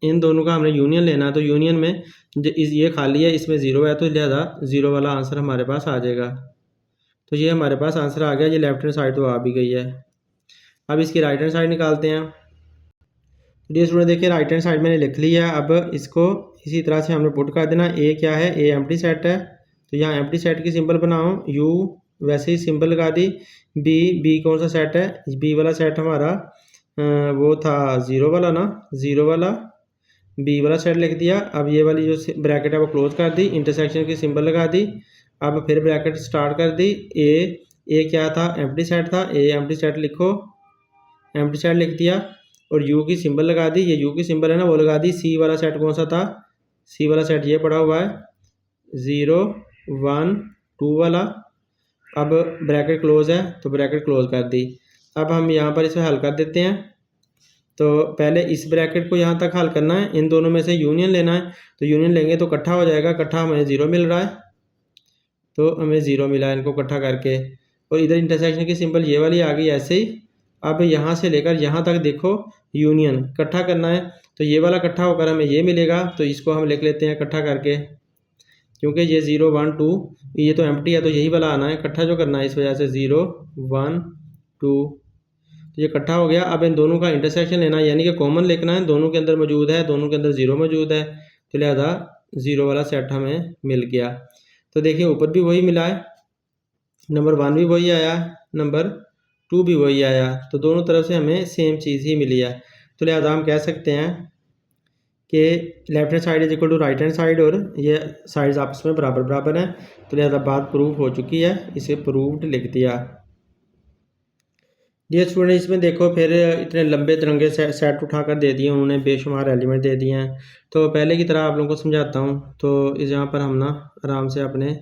इन दोनों का हमने यूनियन लेना है, तो यूनियन में ये खाली है, इसमें 0 है, तो लिहाजा 0 वाला आंसर हमारे पास आ जाएगा। तो ये हमारे पास आंसर आ गया। ये लेफ्ट हैंड साइड तो आ भी गई है। अब इसकी राइट हैंड साइड निकालते हैं। डियर स्टूडेंट देखिए राइट हैंड साइड मैंने लिख लिया। अब इसको इसी तरह से हमने पुट कर देना। ए क्या है, ए एम्प्टी सेट है, तो यहाँ एम्प्टी सेट की सिंबल बनाओ। यू वैसे ही सिंबल लगा दी। बी कौन सा सेट है, बी वाला सेट हमारा वो था 0 वाला ना, 0 वाला बी वाला सेट लिख दिया। अब ये वाली जो ब्रैकेट है वो क्लोज कर दी, इंटरसेक्शन की सिंबल लगा दी। अब फिर ब्रैकेट स्टार्ट कर दी। ए क्या था, एम्प्टी सेट था, ए एम्प्टी सेट लिखो, एम्प्टी सेट लिख दिया और यू की सिंबल लगा दी। ये यू की सिंबल है ना वो लगा दी। सी वाला सेट कौन सा था, सी वाला सेट ये पड़ा हुआ है 0 1 2 वाला। अब ब्रैकेट क्लोज है तो ब्रैकेट क्लोज कर दी। अब हम यहाँ पर इसे हल कर देते हैं। तो पहले इस ब्रैकेट को यहाँ तक हल करना है, इन दोनों में से यूनियन लेना है। तो यूनियन लेंगे तो इकट्ठा हो जाएगा, इकट्ठा हमें 0 मिल रहा है, तो हमें 0 मिला है इनको इकट्ठा करके। और इधर इंटरसेक्शन की सिंबल ये वाली आ गई ऐसे ही। अब यहाँ से लेकर यहाँ तक देखो यूनियन इकट्ठा करना है, तो ये वाला इकट्ठा होकर हमें ये मिलेगा, तो इसको हम लिख लेते हैं इकट्ठा करके। क्योंकि ये 0 1 2 ये तो एम्प्टी है, तो यही वाला आना है, इकट्ठा जो करना है, इस वजह से 0 1 2। तो ये इकट्ठा हो गया। अब इन दोनों का इंटरसेक्शन लेना है, यानी कि कॉमन लिखना है, दोनों के अंदर मौजूद है, दोनों के अंदर 0 मौजूद है, तो लिहाजा 0 वाला सेट हमें मिल गया। तो देखिए ऊपर भी वही मिला है, नंबर 1 भी वही आया, नंबर 2 भी वही आया, तो दोनों तरफ से हमें सेम चीज़ ही मिली है। तो लिहाजा हम कह सकते हैं कि left hand side is equal to right hand side, और ये साइड्स आपस में बराबर बराबर हैं। तो लिहाजा बात प्रूव हो चुकी है, इसे प्रूव्ड लिख दिया। डियर स्टूडेंट इसमें देखो फिर इतने लंबे तिरंगे सेट उठाकर दे दिए उन्होंने, बेशुमार एलिमेंट दे दिए हैं। तो पहले की तरह आप लोगों को समझाता हूँ। तो इस यहाँ पर हम ना आराम से अपने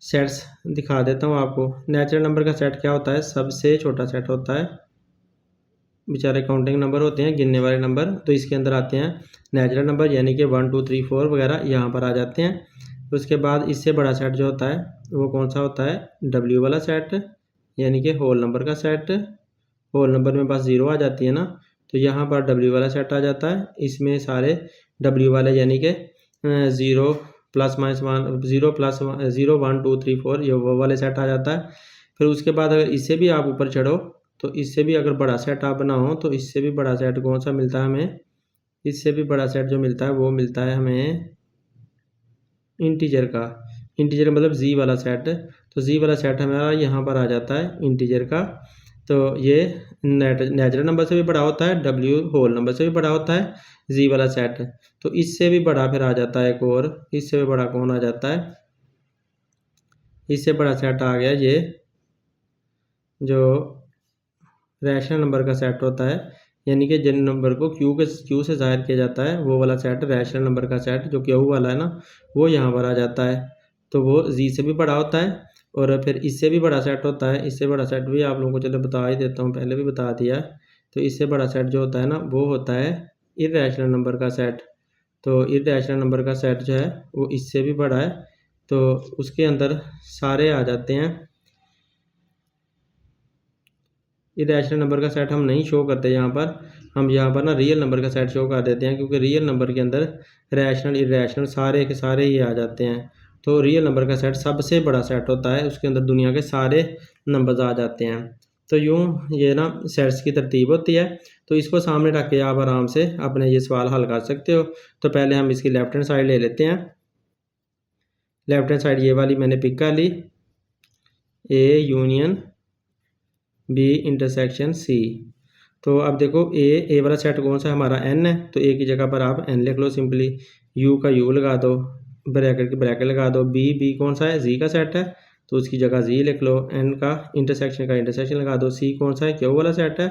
सेट्स दिखा देता हूँ आपको। नेचुरल नंबर का सेट क्या होता है, सबसे छोटा सेट होता है, बेचारे काउंटिंग नंबर होते हैं, गिनने वाले नंबर। तो इसके अंदर आते हैं नेचुरल नंबर, यानी कि 1 2 3 4 वगैरह यहाँ पर आ जाते हैं। उसके बाद इससे बड़ा सेट जो होता है वो कौन सा होता है, डब्ल्यू वाला सेट, यानी कि होल नंबर का सेट। होल नंबर में बस 0 आ जाती है ना, तो यहाँ पर डब्ल्यू वाला सेट आ जाता है। इसमें सारे डब्ल्यू वाले यानी कि 0 +- 1 0 + 0 1 2 3 4 ये वो वाले सेट आ जाता है। फिर उसके बाद अगर इससे भी आप ऊपर चढ़ो, तो इससे भी अगर बड़ा सेट आप बनाओ, तो इससे भी बड़ा सेट कौन सा मिलता है हमें, इससे भी बड़ा सेट जो मिलता है वो मिलता है हमें इंटीजर का। इंटीजर मतलब जी वाला सेट। तो जी वाला सेट हमारा यहाँ पर आ जाता है इंटीजर का। तो ये नेचुरल नंबर से भी बड़ा होता है, डब्ल्यू होल नंबर से भी बड़ा होता है, जी वाला सेट। तो इससे भी बड़ा फिर आ जाता है एक और, इससे भी बड़ा कौन आ जाता है, इससे बड़ा सेट आ गया ये जो रैशनल नंबर का सेट होता है, यानी कि जिन नंबर को क्यू से ज़ाहिर किया जाता है वो वाला सेट, रैशनल नंबर का सेट जो क्यू वाला है ना, वो यहाँ पर आ जाता है। तो वो जी से भी बड़ा होता है। और फिर इससे भी बड़ा सेट होता है, इससे बड़ा सेट भी आप लोगों को चलो बता ही देता हूँ, पहले भी बता दिया। तो इससे बड़ा सेट जो होता है ना वो होता है इर्रेशनल नंबर का सेट। तो इरेशनल नंबर का सेट जो है वो इससे भी बड़ा है, तो उसके अंदर सारे आ जाते हैं। इरेशनल नंबर का सेट हम नहीं शो करते यहाँ पर, हम यहाँ पर ना रियल नंबर का सेट शो कर देते हैं, क्योंकि रियल नंबर के अंदर रैशनल इरेशनल सारे के सारे ही आ जाते हैं। तो रियल नंबर का सेट सबसे बड़ा सेट होता है, उसके अंदर दुनिया के सारे नंबर्स आ जाते हैं। तो यूँ ये ना सेट्स की तरतीब होती है। तो इसको सामने रख के आप आराम से अपने ये सवाल हल कर सकते हो। तो पहले हम इसकी लेफ्ट हैंड साइड ले लेते हैं। लेफ्ट हैंड साइड ये वाली मैंने पिक कर ली, A union B intersection C. तो अब देखो ए वाला सेट कौन सा है, हमारा एन है, तो ए की जगह पर आप एन लिख लो सिंपली, यू का यू लगा दो, ब्रैकेट की ब्रैकेट लगा दो, बी कौन सा है, जी का सेट है, तो उसकी जगह जी लिख लो, एन का इंटरसेक्शन लगा दो, सी कौन सा है, क्यू वाला सेट है,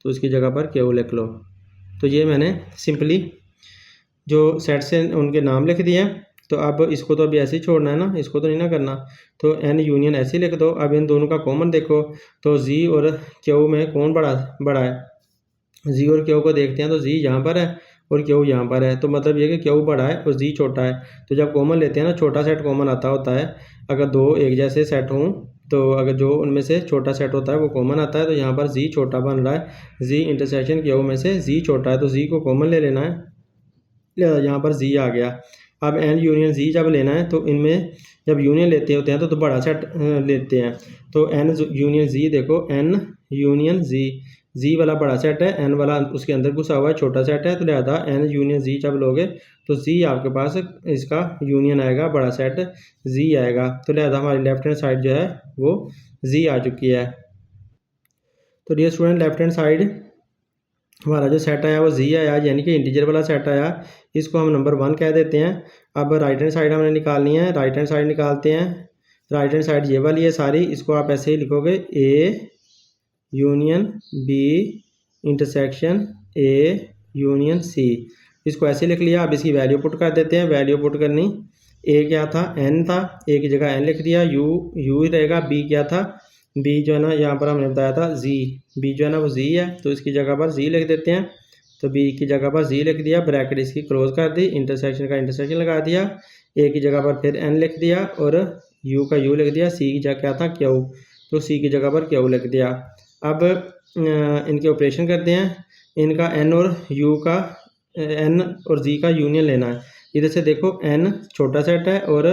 तो उसकी जगह पर क्यू लिख लो। तो ये मैंने सिंपली जो सेट से उनके नाम लिख दिए हैं। तो अब इसको तो अभी ऐसे ही छोड़ना है ना, इसको तो नहीं ना करना, तो एन यूनियन ऐसे ही लिख दो। अब इन दोनों का कॉमन देखो, तो जी और क्यू में कौन बड़ा है, जी और क्यू को देखते हैं, तो जी यहाँ पर है और क्यू यहाँ पर है, तो मतलब ये कि क्यू बड़ा है और जी छोटा है। तो जब कॉमन लेते हैं ना, छोटा सेट कॉमन आता होता है, अगर दो एक जैसे सेट हों, तो अगर जो उनमें से छोटा सेट होता है वो कॉमन आता है, तो यहाँ पर जी छोटा बन रहा है, जी इंटरसेक्शन क्यू में से जी छोटा है, तो जी को कॉमन ले लेना है, यहाँ पर जी आ गया। अब एन यूनियन जी जब लेना है, तो इनमें जब यूनियन लेते होते हैं तो बड़ा सेट लेते हैं। तो एन यूनियन जी, देखो एन यूनियन जी वाला बड़ा सेट है, एन वाला उसके अंदर घुसा हुआ है छोटा सेट है, तो लिहाजा एन यूनियन जी जब लोगे तो जी आपके पास इसका यूनियन आएगा, बड़ा सेट जी आएगा। तो लिहाजा हमारी लेफ्ट हैंड साइड जो है वो जी आ चुकी है। तो dear student, left hand side हमारा जो सेट आया वो जी आया, यानी कि इंटीजर वाला सेट आया, इसको हम नंबर 1 कह देते हैं। अब राइट हैंड साइड हमने निकालनी है, राइट हैंड साइड निकालते हैं। राइट हैंड साइड ये वाली है सारी, इसको आप ऐसे ही लिखोगे, A union B intersection A union C, इसको ऐसे लिख लिया। अब इसकी वैल्यू पुट कर देते हैं, वैल्यू पुट करनी, ए क्या था, एन था, ए की जगह एन लिख दिया, यू ही रहेगा, बी क्या था, बी जो है ना यहाँ पर हमने बताया था जी, बी जो है ना वो जी है, तो इसकी जगह पर जी लिख देते हैं। तो बी की जगह पर जी लिख दिया, ब्रैकेट इसकी क्लोज कर दी, इंटरसेक्शन का इंटरसेक्शन लगा दिया, ए की जगह पर फिर एन लिख दिया और यू का यू लिख दिया, सी की जगह क्या था क्यू, तो सी की जगह पर क्यू लिख दिया। अब इनके ऑपरेशन करते हैं, इनका एन और यू का एन और जी का यूनियन लेना है। इधर से देखो एन छोटा सेट है और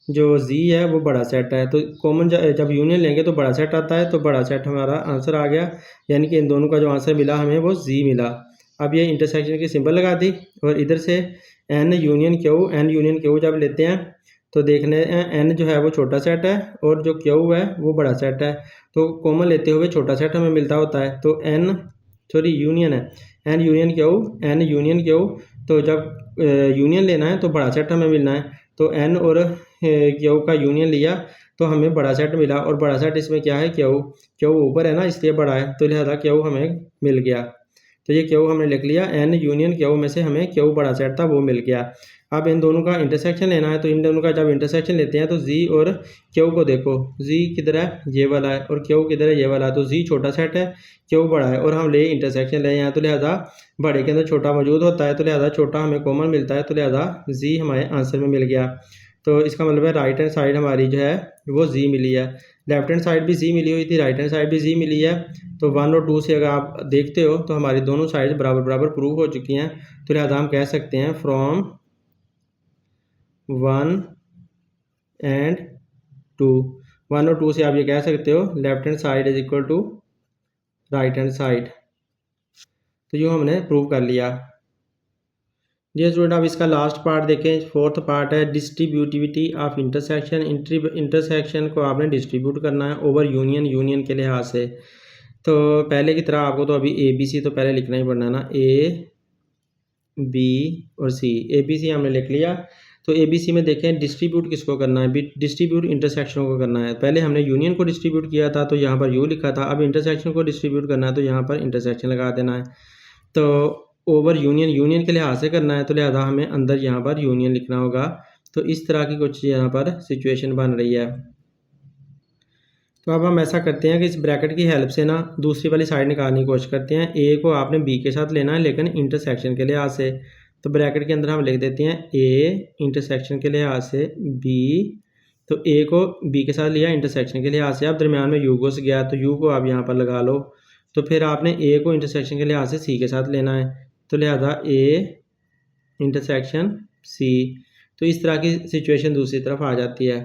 जो जी है वो बड़ा सेट है, तो कॉमन जब यूनियन लेंगे तो बड़ा सेट आता है, तो बड़ा सेट हमारा आंसर आ गया, यानी कि इन दोनों का जो आंसर मिला हमें वो जी मिला। अब ये इंटरसेक्शन की सिंबल लगा दी और इधर से एन यूनियन क्यू जब लेते हैं तो देखने एन जो है वो छोटा सेट है और जो क्यू है वो बड़ा सेट है, तो कॉमन लेते हुए छोटा सेट हमें मिलता होता है। तो यूनियन है एन यूनियन क्यू, तो जब यूनियन लेना है तो बड़ा सेट हमें मिलना है, तो एन और क्यू का यूनियन लिया तो हमें बड़ा सेट मिला, और बड़ा सेट इसमें क्या है, क्यू ऊपर है ना इसलिए बड़ा है, तो लिहाजा क्यू हमें मिल गया। तो ये क्यू हमने लिख लिया, एन यूनियन क्यू में से हमें क्यू बड़ा सेट था वो मिल गया। अब इन दोनों का इंटरसेक्शन लेना है, तो इन दोनों का जब इंटरसेक्शन लेते हैं तो जी और क्यू को देखो, जी किधर है, ये वाला है, और क्यू किधर है, ये वाला है, तो जी छोटा सेट है, क्यू बड़ा है, और हम ले इंटरसेक्शन ले हैं, तो लिहाजा बड़े के अंदर छोटा मौजूद होता है, तो लिहाजा छोटा हमें कॉमन मिलता है, तो लिहाजा जी हमारे आंसर में मिल गया। तो इसका मतलब है राइट हैंड साइड हमारी जो है वो जी मिली है, लेफ्ट हैंड साइड भी जी मिली हुई थी, राइट हैंड साइड भी जी मिली है। तो 1 और 2 से अगर आप देखते हो तो हमारी दोनों साइड बराबर बराबर प्रूव हो चुकी हैं, तो लिहाजा हम कह सकते हैं फ्रॉम 1 एंड 2, 1 और 2 से आप ये कह सकते हो left hand side is equal to right hand side. तो यूँ हमने प्रूव कर लिया। जी स्टूडेंट, अब इसका लास्ट पार्ट देखें, फोर्थ पार्ट है डिस्ट्रीब्यूटिविटी ऑफ इंटरसेक्शन। इंटरसेक्शन को आपने डिस्ट्रीब्यूट करना है ओवर यूनियन के लिहाज से। तो पहले की तरह आपको तो अभी ए बी सी तो पहले लिखना ही पड़ना है ना, ए बी और सी, ए बी सी हमने लिख लिया। तो ए बी सी में देखें डिस्ट्रीब्यूट किसको करना है, डिस्ट्रीब्यूट इंटरसेक्शन को करना है। पहले हमने यूनियन को डिस्ट्रीब्यूट किया था तो यहाँ पर यू लिखा था, अब इंटरसेक्शन को डिस्ट्रीब्यूट करना है तो यहाँ पर इंटरसेक्शन लगा देना है। तो ओवर यूनियन के लिहाज से करना है, तो लिहाजा हमें अंदर यहाँ पर यूनियन लिखना होगा। तो इस तरह की कुछ यहाँ पर सिचुएशन बन रही है। तो अब हम ऐसा करते हैं कि इस ब्रैकेट की हेल्प से ना दूसरी वाली साइड निकालने की कोशिश करते हैं। ए को आपने बी के साथ लेना है लेकिन इंटरसेक्शन के लिहाज से। तो ब्रैकेट के अंदर हम लिख देते हैं ए इंटरसेक्शन के लिहाज से बी, तो ए को बी के साथ लिया इंटरसेक्शन के लिहाज से। अब दरमियान में यू घुस गया तो यू को आप यहाँ पर लगा लो। तो फिर आपने ए को इंटरसेक्शन के लिहाज से सी के साथ लेना है, तो लिहाजा ए इंटरसेक्शन सी। तो इस तरह की सिचुएशन दूसरी तरफ आ जाती है।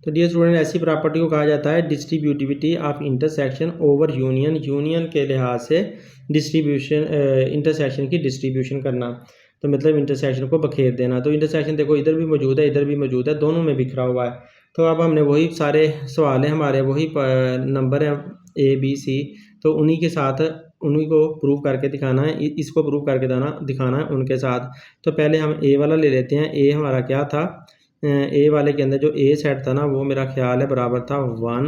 तो डियर स्टूडेंट, ऐसी प्रॉपर्टी को कहा जाता है distributivity of intersection over union. Union के लिहाज से डिस्ट्रीब्यूशन, इंटरसेक्शन की डिस्ट्रीब्यूशन करना, तो मतलब इंटरसेक्शन को बखेर देना। तो इंटरसेक्शन देखो इधर भी मौजूद है, इधर भी मौजूद है, दोनों में बिखरा हुआ है। तो अब हमने वही सारे सवाल हैं हमारे, वही नंबर हैं ए बी सी, तो उन्हीं के साथ उन्हीं को प्रूव करके दिखाना है, इसको प्रूव करके दिखाना है उनके साथ। तो पहले हम ए वाला ले लेते हैं। ए हमारा क्या था, ए वाले के अंदर जो ए सेट था ना, वो मेरा ख्याल है बराबर था 1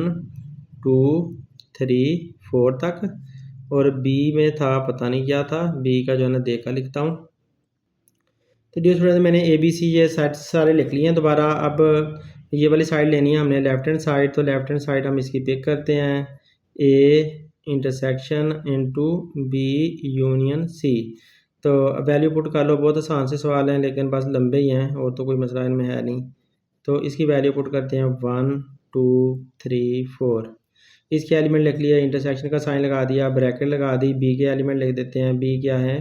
2 3 4 तक, और बी में था पता नहीं क्या था, बी का जो है ना देखा लिखता हूँ। तो डियर स्टूडेंट, मैंने ए बी सी ये सेट सारे लिख लिए हैं दोबारा। अब ये वाली साइड लेनी है हमने लेफ्ट हैंड साइड, तो लेफ्ट हैंड साइड हम इसकी पिक करते हैं, A intersection into B union C. तो वैल्यू पुट कर लो, बहुत आसान से सवाल हैं लेकिन बस लंबे ही हैं, और तो कोई मसला इनमें है नहीं। तो इसकी वैल्यू पुट करते हैं 1 2 3 4। इसके एलिमेंट लिख लिया, इंटरसेक्शन का साइन लगा दिया, ब्रैकेट लगा दी, बी के एलिमेंट लिख देते हैं। बी क्या है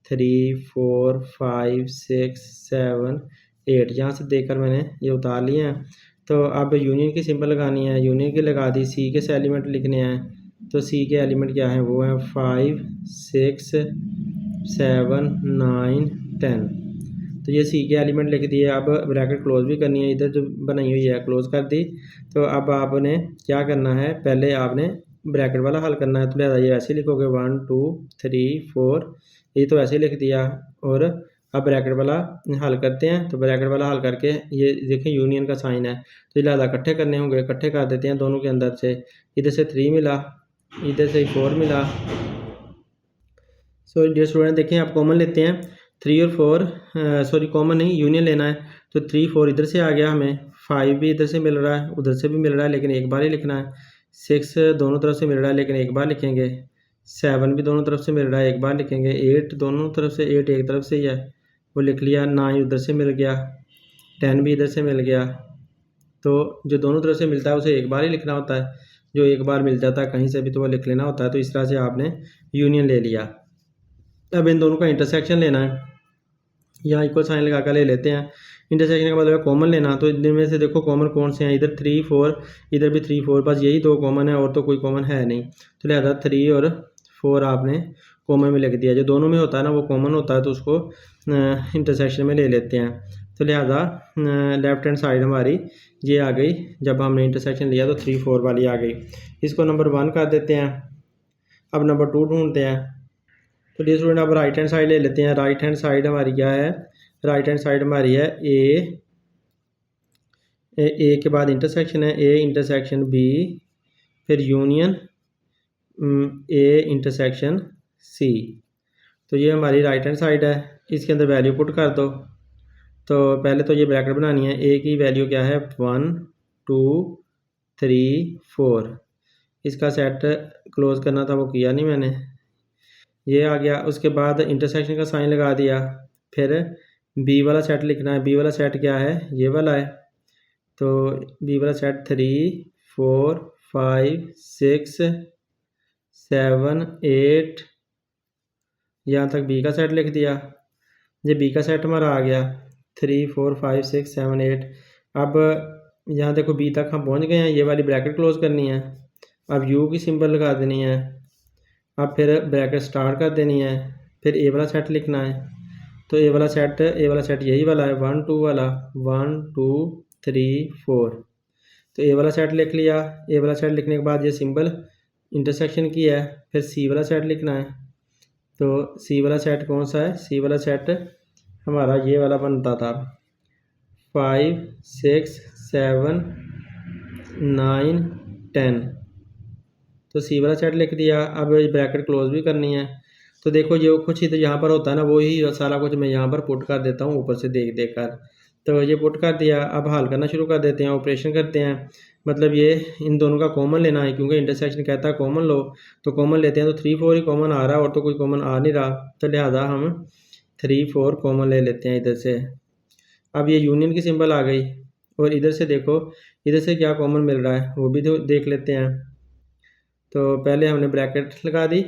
3 4 5 6 7 8, यहाँ से देखकर मैंने ये उतार लिए हैं। तो अब यूनियन की सिंबल लगानी है, यूनियन की लगा दी। सी के एलिमेंट लिखने हैं, तो सी के एलिमेंट क्या है, वो है 5 6 7 9 10। तो ये सी के एलिमेंट लिख दिए। अब ब्रैकेट क्लोज भी करनी है, इधर जो बनाई हुई है क्लोज कर दी। तो अब आपने क्या करना है, पहले आपने ब्रैकेट वाला हल करना है। तो लिहाजा ये ऐसे लिखोगे 1 2 3 4, ये तो ऐसे लिख दिया। और अब ब्रैकेट वाला हल करते हैं। तो ब्रैकेट वाला हल करके ये देखें यूनियन का साइन है, तो लिहाजा इकट्ठे करने होंगे, इकट्ठे कर देते हैं दोनों के अंदर से। इधर से 3 मिला, इधर से 4 मिला। सो डियर स्टूडेंट, देखें आप कॉमन लेते हैं 3 और 4, सॉरी कॉमन नहीं यूनियन लेना है। तो 3 4 इधर से आ गया, हमें 5 भी इधर से मिल रहा है, उधर से भी मिल रहा है लेकिन एक बार ही लिखना है। 6 दोनों तरफ से मिल रहा है लेकिन एक बार लिखेंगे। 7 भी दोनों तरफ से मिल रहा है, एक बार लिखेंगे। 8 दोनों तरफ से, 8 एक तरफ से ही है, वो लिख लिया। 9 उधर से मिल गया, 10 भी इधर से मिल गया। तो जो दोनों तरफ से मिलता है उसे एक बार ही लिखना होता है, जो एक बार मिल जाता है कहीं से भी तो वो लिख लेना होता है। तो इस तरह से आपने यूनियन ले लिया। अब इन दोनों का इंटरसेक्शन लेना है, यहाँ इक्वल साइन लगा कर ले लेते हैं। इंटरसेक्शन का मतलब है कॉमन लेना। तो इनमें से देखो कॉमन कौन से हैं, इधर 3 4, इधर भी 3 4, बस यही दो कॉमन है और तो कोई कॉमन है नहीं। तो लिहाजा 3 और 4 आपने कॉमन में लिख दिया। जो दोनों में होता है ना वो कॉमन होता है, तो उसको इंटरसेक्शन में ले लेते हैं। तो लिहाजा लेफ्ट हैंड साइड हमारी ये आ गई, जब हमने इंटरसेक्शन लिया तो 3 4 वाली आ गई। इसको नंबर 1 कर देते हैं। अब नंबर 2 ढूंढते हैं। तो डियर स्टूडेंट, अब राइट हैंड साइड ले लेते हैं। राइट हैंड साइड हमारी क्या है, राइट हैंड साइड हमारी है ए के बाद इंटरसेक्शन है, ए इंटरसेक्शन बी, फिर यूनियन ए इंटरसेक्शन सी। तो ये हमारी राइट हैंड साइड है। इसके अंदर वैल्यू पुट कर दो। तो पहले तो ये ब्रैकेट बनानी है। ए की वैल्यू क्या है 1 2 3 4। इसका सेट क्लोज करना था, वो किया नहीं मैंने, ये आ गया। उसके बाद इंटरसेक्शन का साइन लगा दिया। फिर बी वाला सेट लिखना है। बी वाला सेट क्या है, ये वाला है। तो बी वाला सेट 3 4 5 6 7 8, यहाँ तक बी का सेट लिख दिया। ये बी का सेट हमारा आ गया 3 4 5 6 7 8। अब यहाँ देखो बी तक हम पहुँच गए हैं, ये वाली ब्रैकेट क्लोज करनी है। अब यू की सिंबल लगा देनी है। अब फिर ब्रैकेट स्टार्ट कर देनी है। फिर ए वाला सेट लिखना है। तो ए वाला सेट यही वाला है 1 2 वाला, 1 2 3 4। तो ए वाला सेट लिख लिया। ए वाला सेट लिखने के बाद ये सिंबल इंटरसेक्शन की है। फिर सी वाला सेट लिखना है। तो सी वाला सेट कौन सा है, सी वाला सेट हमारा ये वाला बनता था 5 6 7 9 10। तो सी वाला सेट लिख दिया। अब ब्रैकेट क्लोज भी करनी है। तो देखो जो कुछ ही तो यहाँ पर होता है ना, वही सारा कुछ मैं यहाँ पर पुट कर देता हूँ ऊपर से देख देख कर। तो ये पुट कर दिया। अब हल करना शुरू कर देते हैं, ऑपरेशन करते हैं। मतलब ये इन दोनों का कॉमन लेना है, क्योंकि इंटरसेक्शन कहता है कॉमन लो। तो कॉमन लेते हैं, तो 3 4 ही कॉमन आ रहा है और तो कोई कॉमन आ नहीं रहा। तो लिहाजा हम 3 4 कॉमन ले लेते हैं इधर से। अब ये यूनियन की सिंबल आ गई और इधर से देखो इधर से क्या कॉमन मिल रहा है वो भी देख लेते हैं। तो पहले हमने ब्रैकेट लगा दी।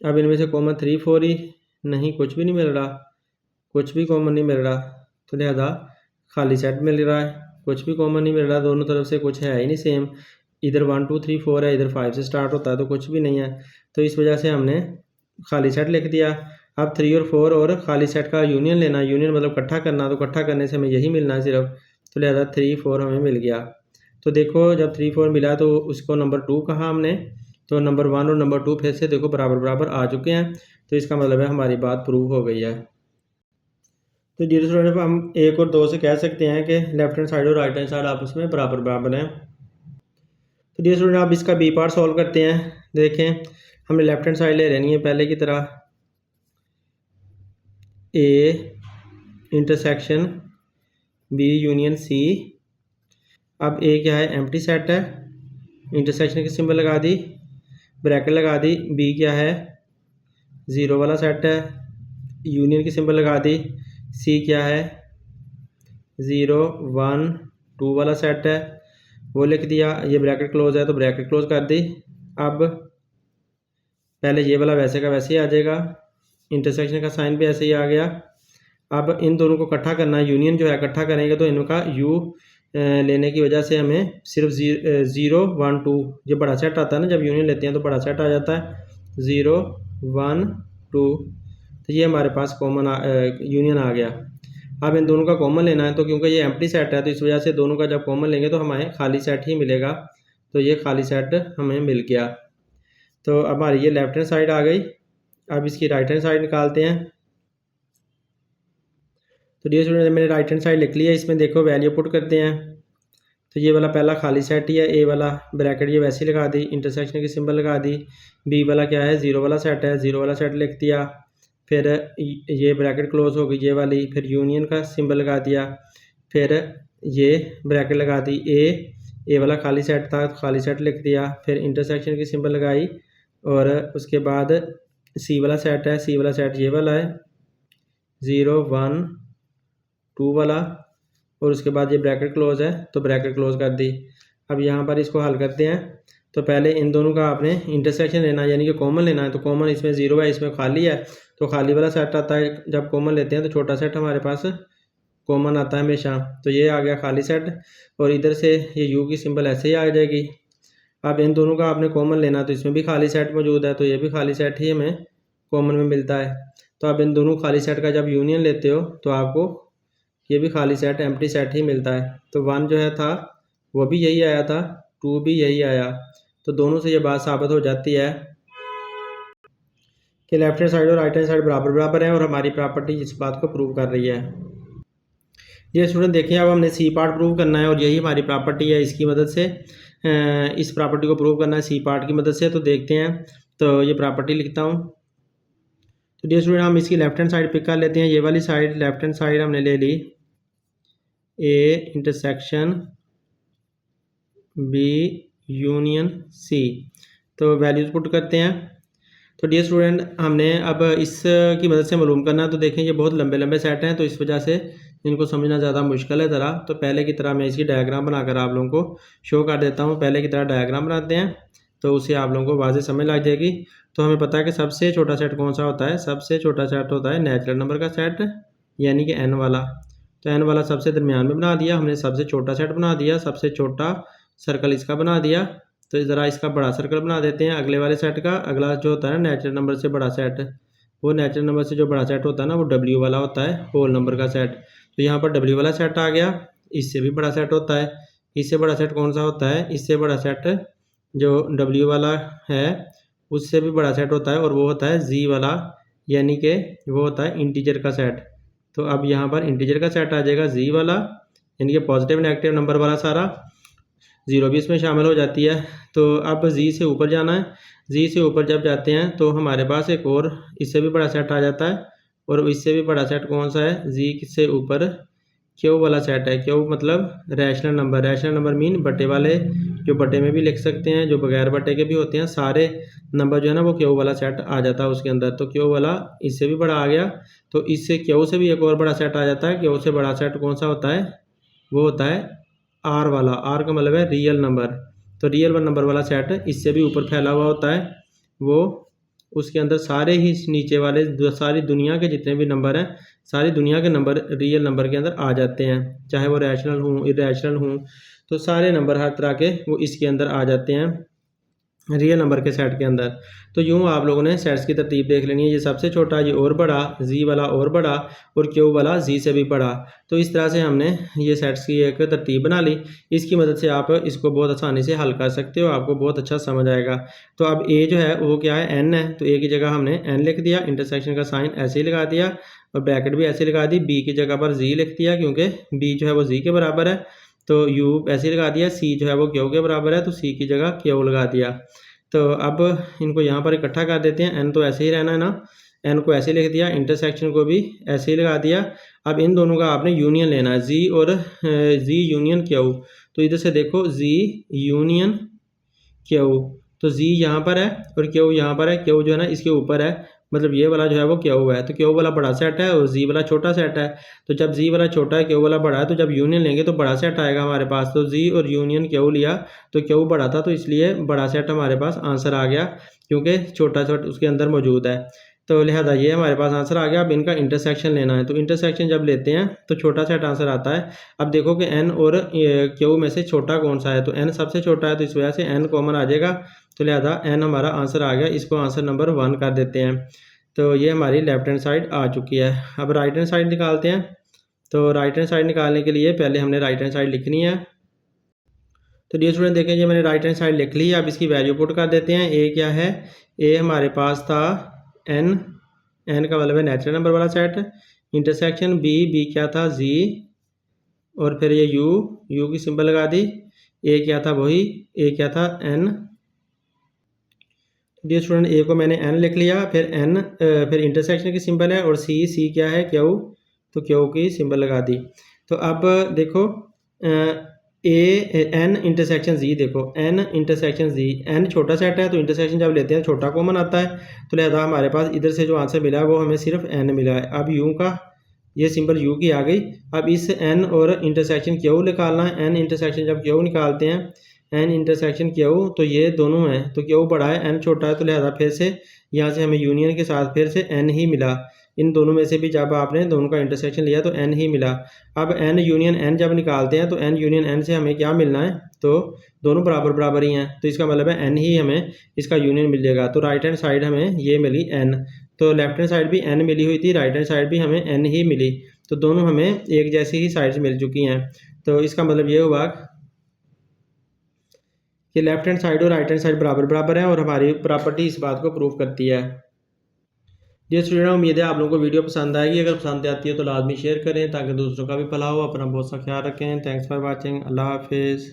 अब इनमें से कॉमन 3 4 ही नहीं, कुछ भी नहीं मिल रहा, कुछ भी कॉमन नहीं मिल रहा, तो लिहाजा खाली सेट मिल रहा है। कुछ भी कॉमन नहीं मिल रहा, दोनों तरफ से कुछ है ही नहीं सेम। इधर 1 2 3 4 है, इधर 5 से स्टार्ट होता है, तो कुछ भी नहीं है। तो इस वजह से हमने खाली सेट लिख दिया। अब 3 और 4 और खाली सेट का यूनियन लेना, यूनियन मतलब इकट्ठा करना, तो इकट्ठा करने से हमें यही मिलना है सिर्फ, तो लिहाजा 3 4 हमें मिल गया। तो देखो जब 3 4 मिला तो उसको नंबर 2 कहा हमने, तो नंबर 1 और नंबर 2 फिर से देखो बराबर बराबर आ चुके हैं। तो इसका मतलब है हमारी बात प्रूव हो गई है। तो डियर स्टूडेंट हम 1 और 2 से कह सकते हैं कि लेफ्ट हैंड साइड और राइट हैंड साइड आपस में बराबर बराबर हैं। तो डियर स्टूडेंट आप इसका बी पार्ट सॉल्व करते हैं। देखें हमने लेफ्ट हैंड साइड ले लेनी है पहले की तरह, A intersection B union C. अब ए क्या है, एम्प्टी सेट है, इंटरसेक्शन की सिंबल लगा दी, ब्रैकेट लगा दी। बी क्या है, ज़ीरो वाला सेट है, यूनियन की सिंबल लगा दी। सी क्या है, 0 1 2 वाला सेट है, वो लिख दिया। ये ब्रैकेट क्लोज है तो ब्रैकेट क्लोज कर दी। अब पहले ये वाला वैसे का वैसे ही आ जाएगा, इंटरसेक्शन का साइन भी ऐसे ही आ गया। अब इन दोनों को इकट्ठा करना है, यूनियन जो है इकट्ठा करेंगे तो इनका यू लेने की वजह से हमें सिर्फ 0 1 2 ये बड़ा सेट आता है ना, जब यूनियन लेते हैं तो बड़ा सेट आ जाता है, 0 1 2। तो ये हमारे पास कॉमन यूनियन आ गया। अब इन दोनों का कॉमन लेना है, तो क्योंकि ये एम्प्टी सेट है तो इस वजह से दोनों का जब कॉमन लेंगे तो हमें खाली सेट ही मिलेगा। तो ये खाली सेट हमें मिल गया। तो अब हमारी ये लेफ्ट हैंड साइड आ गई। अब इसकी राइट हैंड साइड निकालते हैं। तो डियर स्टूडेंट मैंने राइट हैंड साइड लिख लिया, इसमें देखो वैल्यू पुट करते हैं। तो ये वाला पहला खाली सेट ही है, ए वाला ब्रैकेट ये वैसे ही लगा दी, इंटरसेक्शन की सिंबल लगा दी। बी वाला क्या है, ज़ीरो वाला सेट है, ज़ीरो वाला सेट लिख दिया। फिर ये ब्रैकेट क्लोज हो गई ये वाली, फिर यूनियन का सिंबल लगा दिया, फिर ये ब्रैकेट लगा दी। ए वाला खाली सेट था तो खाली सेट लिख दिया, फिर इंटरसेक्शन की सिंबल लगाई, और उसके बाद सी वाला सेट है, सी वाला सेट ये वाला है, 0 1 2 वाला, और उसके बाद ये ब्रैकेट क्लोज है तो ब्रैकेट क्लोज कर दी। अब यहाँ पर इसको हल करते हैं। तो पहले इन दोनों का आपने इंटरसेक्शन लेना है, यानी कि कॉमन लेना है। तो कॉमन इसमें 0 है, इसमें खाली है, तो खाली वाला सेट आता है। जब कॉमन लेते हैं तो छोटा सेट हमारे पास कॉमन आता है हमेशा। तो ये आ गया खाली सेट, और इधर से ये यू की सिंबल ऐसे ही आ जाएगी। अब इन दोनों का आपने कॉमन लेना, तो इसमें भी खाली सेट मौजूद है, तो ये भी खाली सेट ही हमें कॉमन में मिलता है। तो अब इन दोनों खाली सेट का जब यूनियन लेते हो तो आपको ये भी खाली सेट एम्प्टी सेट ही मिलता है। तो 1 जो है था वो भी यही आया था, 2 भी यही आया। तो दोनों से ये बात साबित हो जाती है कि लेफ्ट हैंड साइड और राइट हैंड साइड बराबर बराबर है, और हमारी प्रॉपर्टी इस बात को प्रूव कर रही है। ये स्टूडेंट देखिए अब हमने सी पार्ट प्रूव करना है, और यही हमारी प्रॉपर्टी है। इसकी मदद से इस प्रॉपर्टी को प्रूव करना है सी पार्ट की मदद से। तो देखते हैं, तो ये प्रॉपर्टी लिखता हूँ। तो डियर स्टूडेंट हम इसकी लेफ्ट हैंड साइड पिक कर लेते हैं। ये वाली साइड लेफ्ट हैंड साइड हमने ले ली, A intersection B union C. तो वैल्यूज पुट करते हैं। तो डियर स्टूडेंट हमने अब इसकी मदद से मालूम करना है। तो देखें ये बहुत लंबे लंबे सेट हैं, तो इस वजह से इनको समझना ज़्यादा मुश्किल है ज़रा। तो पहले की तरह मैं इसकी डायग्राम बनाकर आप लोगों को शो कर देता हूँ। पहले की तरह डायग्राम बनाते हैं तो उससे आप लोगों को वाज़ेह समझ लग जाएगी। तो हमें पता है कि सबसे छोटा सेट कौन सा होता है, सबसे छोटा सेट होता है नेचुरल नंबर का सेट, यानी कि n वाला। तो n वाला सबसे दरमियान में बना दिया हमने, सबसे छोटा सेट बना दिया, सबसे छोटा सर्कल इसका बना दिया। तो ज़रा इसका बड़ा सर्कल बना देते हैं अगले वाले सेट का। अगला जो होता है ना नेचुरल नंबर से बड़ा सेट, वो नेचुरल नंबर से जो बड़ा सेट होता है ना वो w वाला होता है, होल नंबर का सेट। तो यहाँ पर w वाला सेट आ गया, इससे भी बड़ा सेट होता है। इससे बड़ा सेट कौन सा होता है, इससे बड़ा सेट जो w वाला है उससे भी बड़ा सेट होता है, और वो होता है z वाला, यानी कि वो होता है इंटीजर का सेट। तो अब यहाँ पर इंटीजर का सेट आ जाएगा z वाला, यानी कि पॉजिटिव नेगेटिव नंबर वाला सारा, 0 भी इसमें शामिल हो जाती है। तो अब z से ऊपर जाना है, z से ऊपर जब जाते हैं तो हमारे पास एक और इससे भी बड़ा सेट आ जाता है, और इससे भी बड़ा सेट कौन सा है, z से ऊपर क्यू वाला सेट है। क्यू मतलब rational number, rational number mean बटे वाले, जो बटे में भी लिख सकते हैं, जो बगैर बटे के भी होते हैं, सारे नंबर जो है ना वो क्यू वाला सेट आ जाता है उसके अंदर। तो क्यू वाला इससे भी बड़ा आ गया, तो इससे क्यू से भी एक और बड़ा सेट आ जाता है। क्यू से बड़ा सेट कौन सा होता है, वो होता है आर वाला। आर का मतलब है रियल नंबर। तो रियल नंबर वाला सेट इससे भी ऊपर फैला हुआ होता है, वो उसके अंदर सारे ही नीचे वाले सारी दुनिया के जितने भी नंबर हैं, सारी दुनिया के नंबर रियल नंबर के अंदर आ जाते हैं, चाहे वो रैशनल हों इरेशनल हों, तो सारे नंबर हर तरह के वो इसके अंदर आ जाते हैं रियल नंबर के सेट के अंदर। तो यूँ आप लोगों ने सेट्स की तरतीब देख लेनी है, ये सबसे छोटा, ये और बड़ा, जी वाला और बड़ा, और क्यू वाला जी से भी बड़ा। तो इस तरह से हमने ये सेट्स की एक तरतीब बना ली। इसकी मदद से आप इसको बहुत आसानी से हल कर सकते हो, आपको बहुत अच्छा समझ आएगा। तो अब ए जो है वो क्या है, एन है, तो ए की जगह हमने एन लिख दिया, इंटरसेक्शन का साइन ऐसे ही लगा दिया और ब्रैकेट भी ऐसे लगा दी। बी की जगह पर जी लिख दिया क्योंकि बी जो है वो जी के बराबर है, तो यू ऐसे लगा दिया। सी जो है वो क्यू के बराबर है, तो सी की जगह क्यू लगा दिया। तो अब इनको यहाँ पर इकट्ठा कर देते हैं। एन तो ऐसे ही रहना है ना, एन को ऐसे लिख दिया, इंटरसेक्शन को भी ऐसे ही लगा दिया। अब इन दोनों का आपने यूनियन लेना है, जी और जी यूनियन क्यू। तो इधर से देखो, जी यूनियन क्यू, तो जी यहाँ पर है और क्यू यहाँ पर है। क्यू जो है ना इसके ऊपर है, मतलब ये वाला जो है वो क्यू है, तो क्यू वाला बड़ा सेट है और जी वाला छोटा सेट है। तो जब जी वाला छोटा है, क्यू वाला बड़ा है, तो जब यूनियन लेंगे तो बड़ा सेट आएगा हमारे पास। तो जी और यूनियन क्यू लिया तो क्यू बड़ा था, तो इसलिए बड़ा सेट हमारे पास आंसर आ गया, क्योंकि छोटा सेट उसके अंदर मौजूद है। तो लिहाजा ये हमारे पास आंसर आ गया। अब इनका इंटरसेक्शन लेना है, तो इंटरसेक्शन जब लेते हैं तो छोटा सेट आंसर आता है। अब देखो कि एन और क्यू में से छोटा कौन सा है, तो एन सबसे छोटा है, तो इस वजह से एन कॉमन आ जाएगा, तो लिहाजा एन हमारा आंसर आ गया। इसको आंसर नंबर 1 कर देते हैं। तो ये हमारी लेफ्ट हैंड साइड आ चुकी है। अब राइट हैंड साइड निकालते हैं। तो राइट हैंड साइड निकालने के लिए पहले हमने राइट हैंड साइड लिखनी है। तो डियर स्टूडेंट देखें, ये मैंने राइट हैंड साइड लिख ली है। अब इसकी वैल्यू पुट कर देते हैं। ए क्या है, ए हमारे पास था एन, एन का मतलब है नेचुरल नंबर वाला सेट। इंटरसेक्शन बी, बी क्या था, जी, और फिर ये यू, यू की सिंबल लगा दी। ए क्या था, वही ए क्या था, एन। डियर स्टूडेंट ए को मैंने एन लिख लिया, फिर एन, फिर इंटरसेक्शन की सिंबल है, और सी, सी क्या है, क्यू, तो क्यू की सिंबल लगा दी। तो अब देखो ए एन इंटरसेक्शन जी, देखो एन इंटरसेक्शन जी, एन छोटा सेट है, तो इंटरसेक्शन जब लेते हैं छोटा कॉमन आता है, तो लिहाजा हमारे पास इधर से जो आंसर मिला है वो हमें सिर्फ एन मिला है। अब यू का ये सिंबल यू की आ गई। अब इस एन और इंटरसेक्शन क्यू निकालना है। एन इंटरसेक्शन जब क्यू निकालते हैं, एन इंटरसेक्शन क्यू, तो ये दोनों हैं, तो क्यू बड़ा है एन छोटा है, तो लिहाजा फिर से यहाँ से हमें यूनियन के साथ फिर से एन ही मिला। इन दोनों में से भी जब आपने दोनों का इंटरसेक्शन लिया तो एन ही मिला। अब एन यूनियन एन जब निकालते हैं तो एन यूनियन एन से हमें क्या मिलना है, तो दोनों बराबर बराबर ही हैं, तो इसका मतलब है एन ही हमें इसका यूनियन मिलेगा। तो राइट हैंड साइड हमें ये मिली एन, तो लेफ्ट हैंड साइड भी एन मिली हुई थी, राइट हैंड साइड भी हमें एन ही मिली, तो दोनों हमें एक जैसी ही साइड्स मिल चुकी हैं। तो इसका मतलब ये हुआ कि लेफ्ट हैंड साइड और राइट हैंड साइड बराबर बराबर है, और हमारी प्रॉपर्टी इस बात को प्रूव करती है। जी स्टूडेंट, उम्मीद है आप लोगों को वीडियो पसंद आएगी। अगर पसंद आती है तो लाजमी शेयर करें ताकि दूसरों का भी भला हो। अपना बहुत सा ख्याल रखें। Thanks for watching. अल्लाह हाफिज़।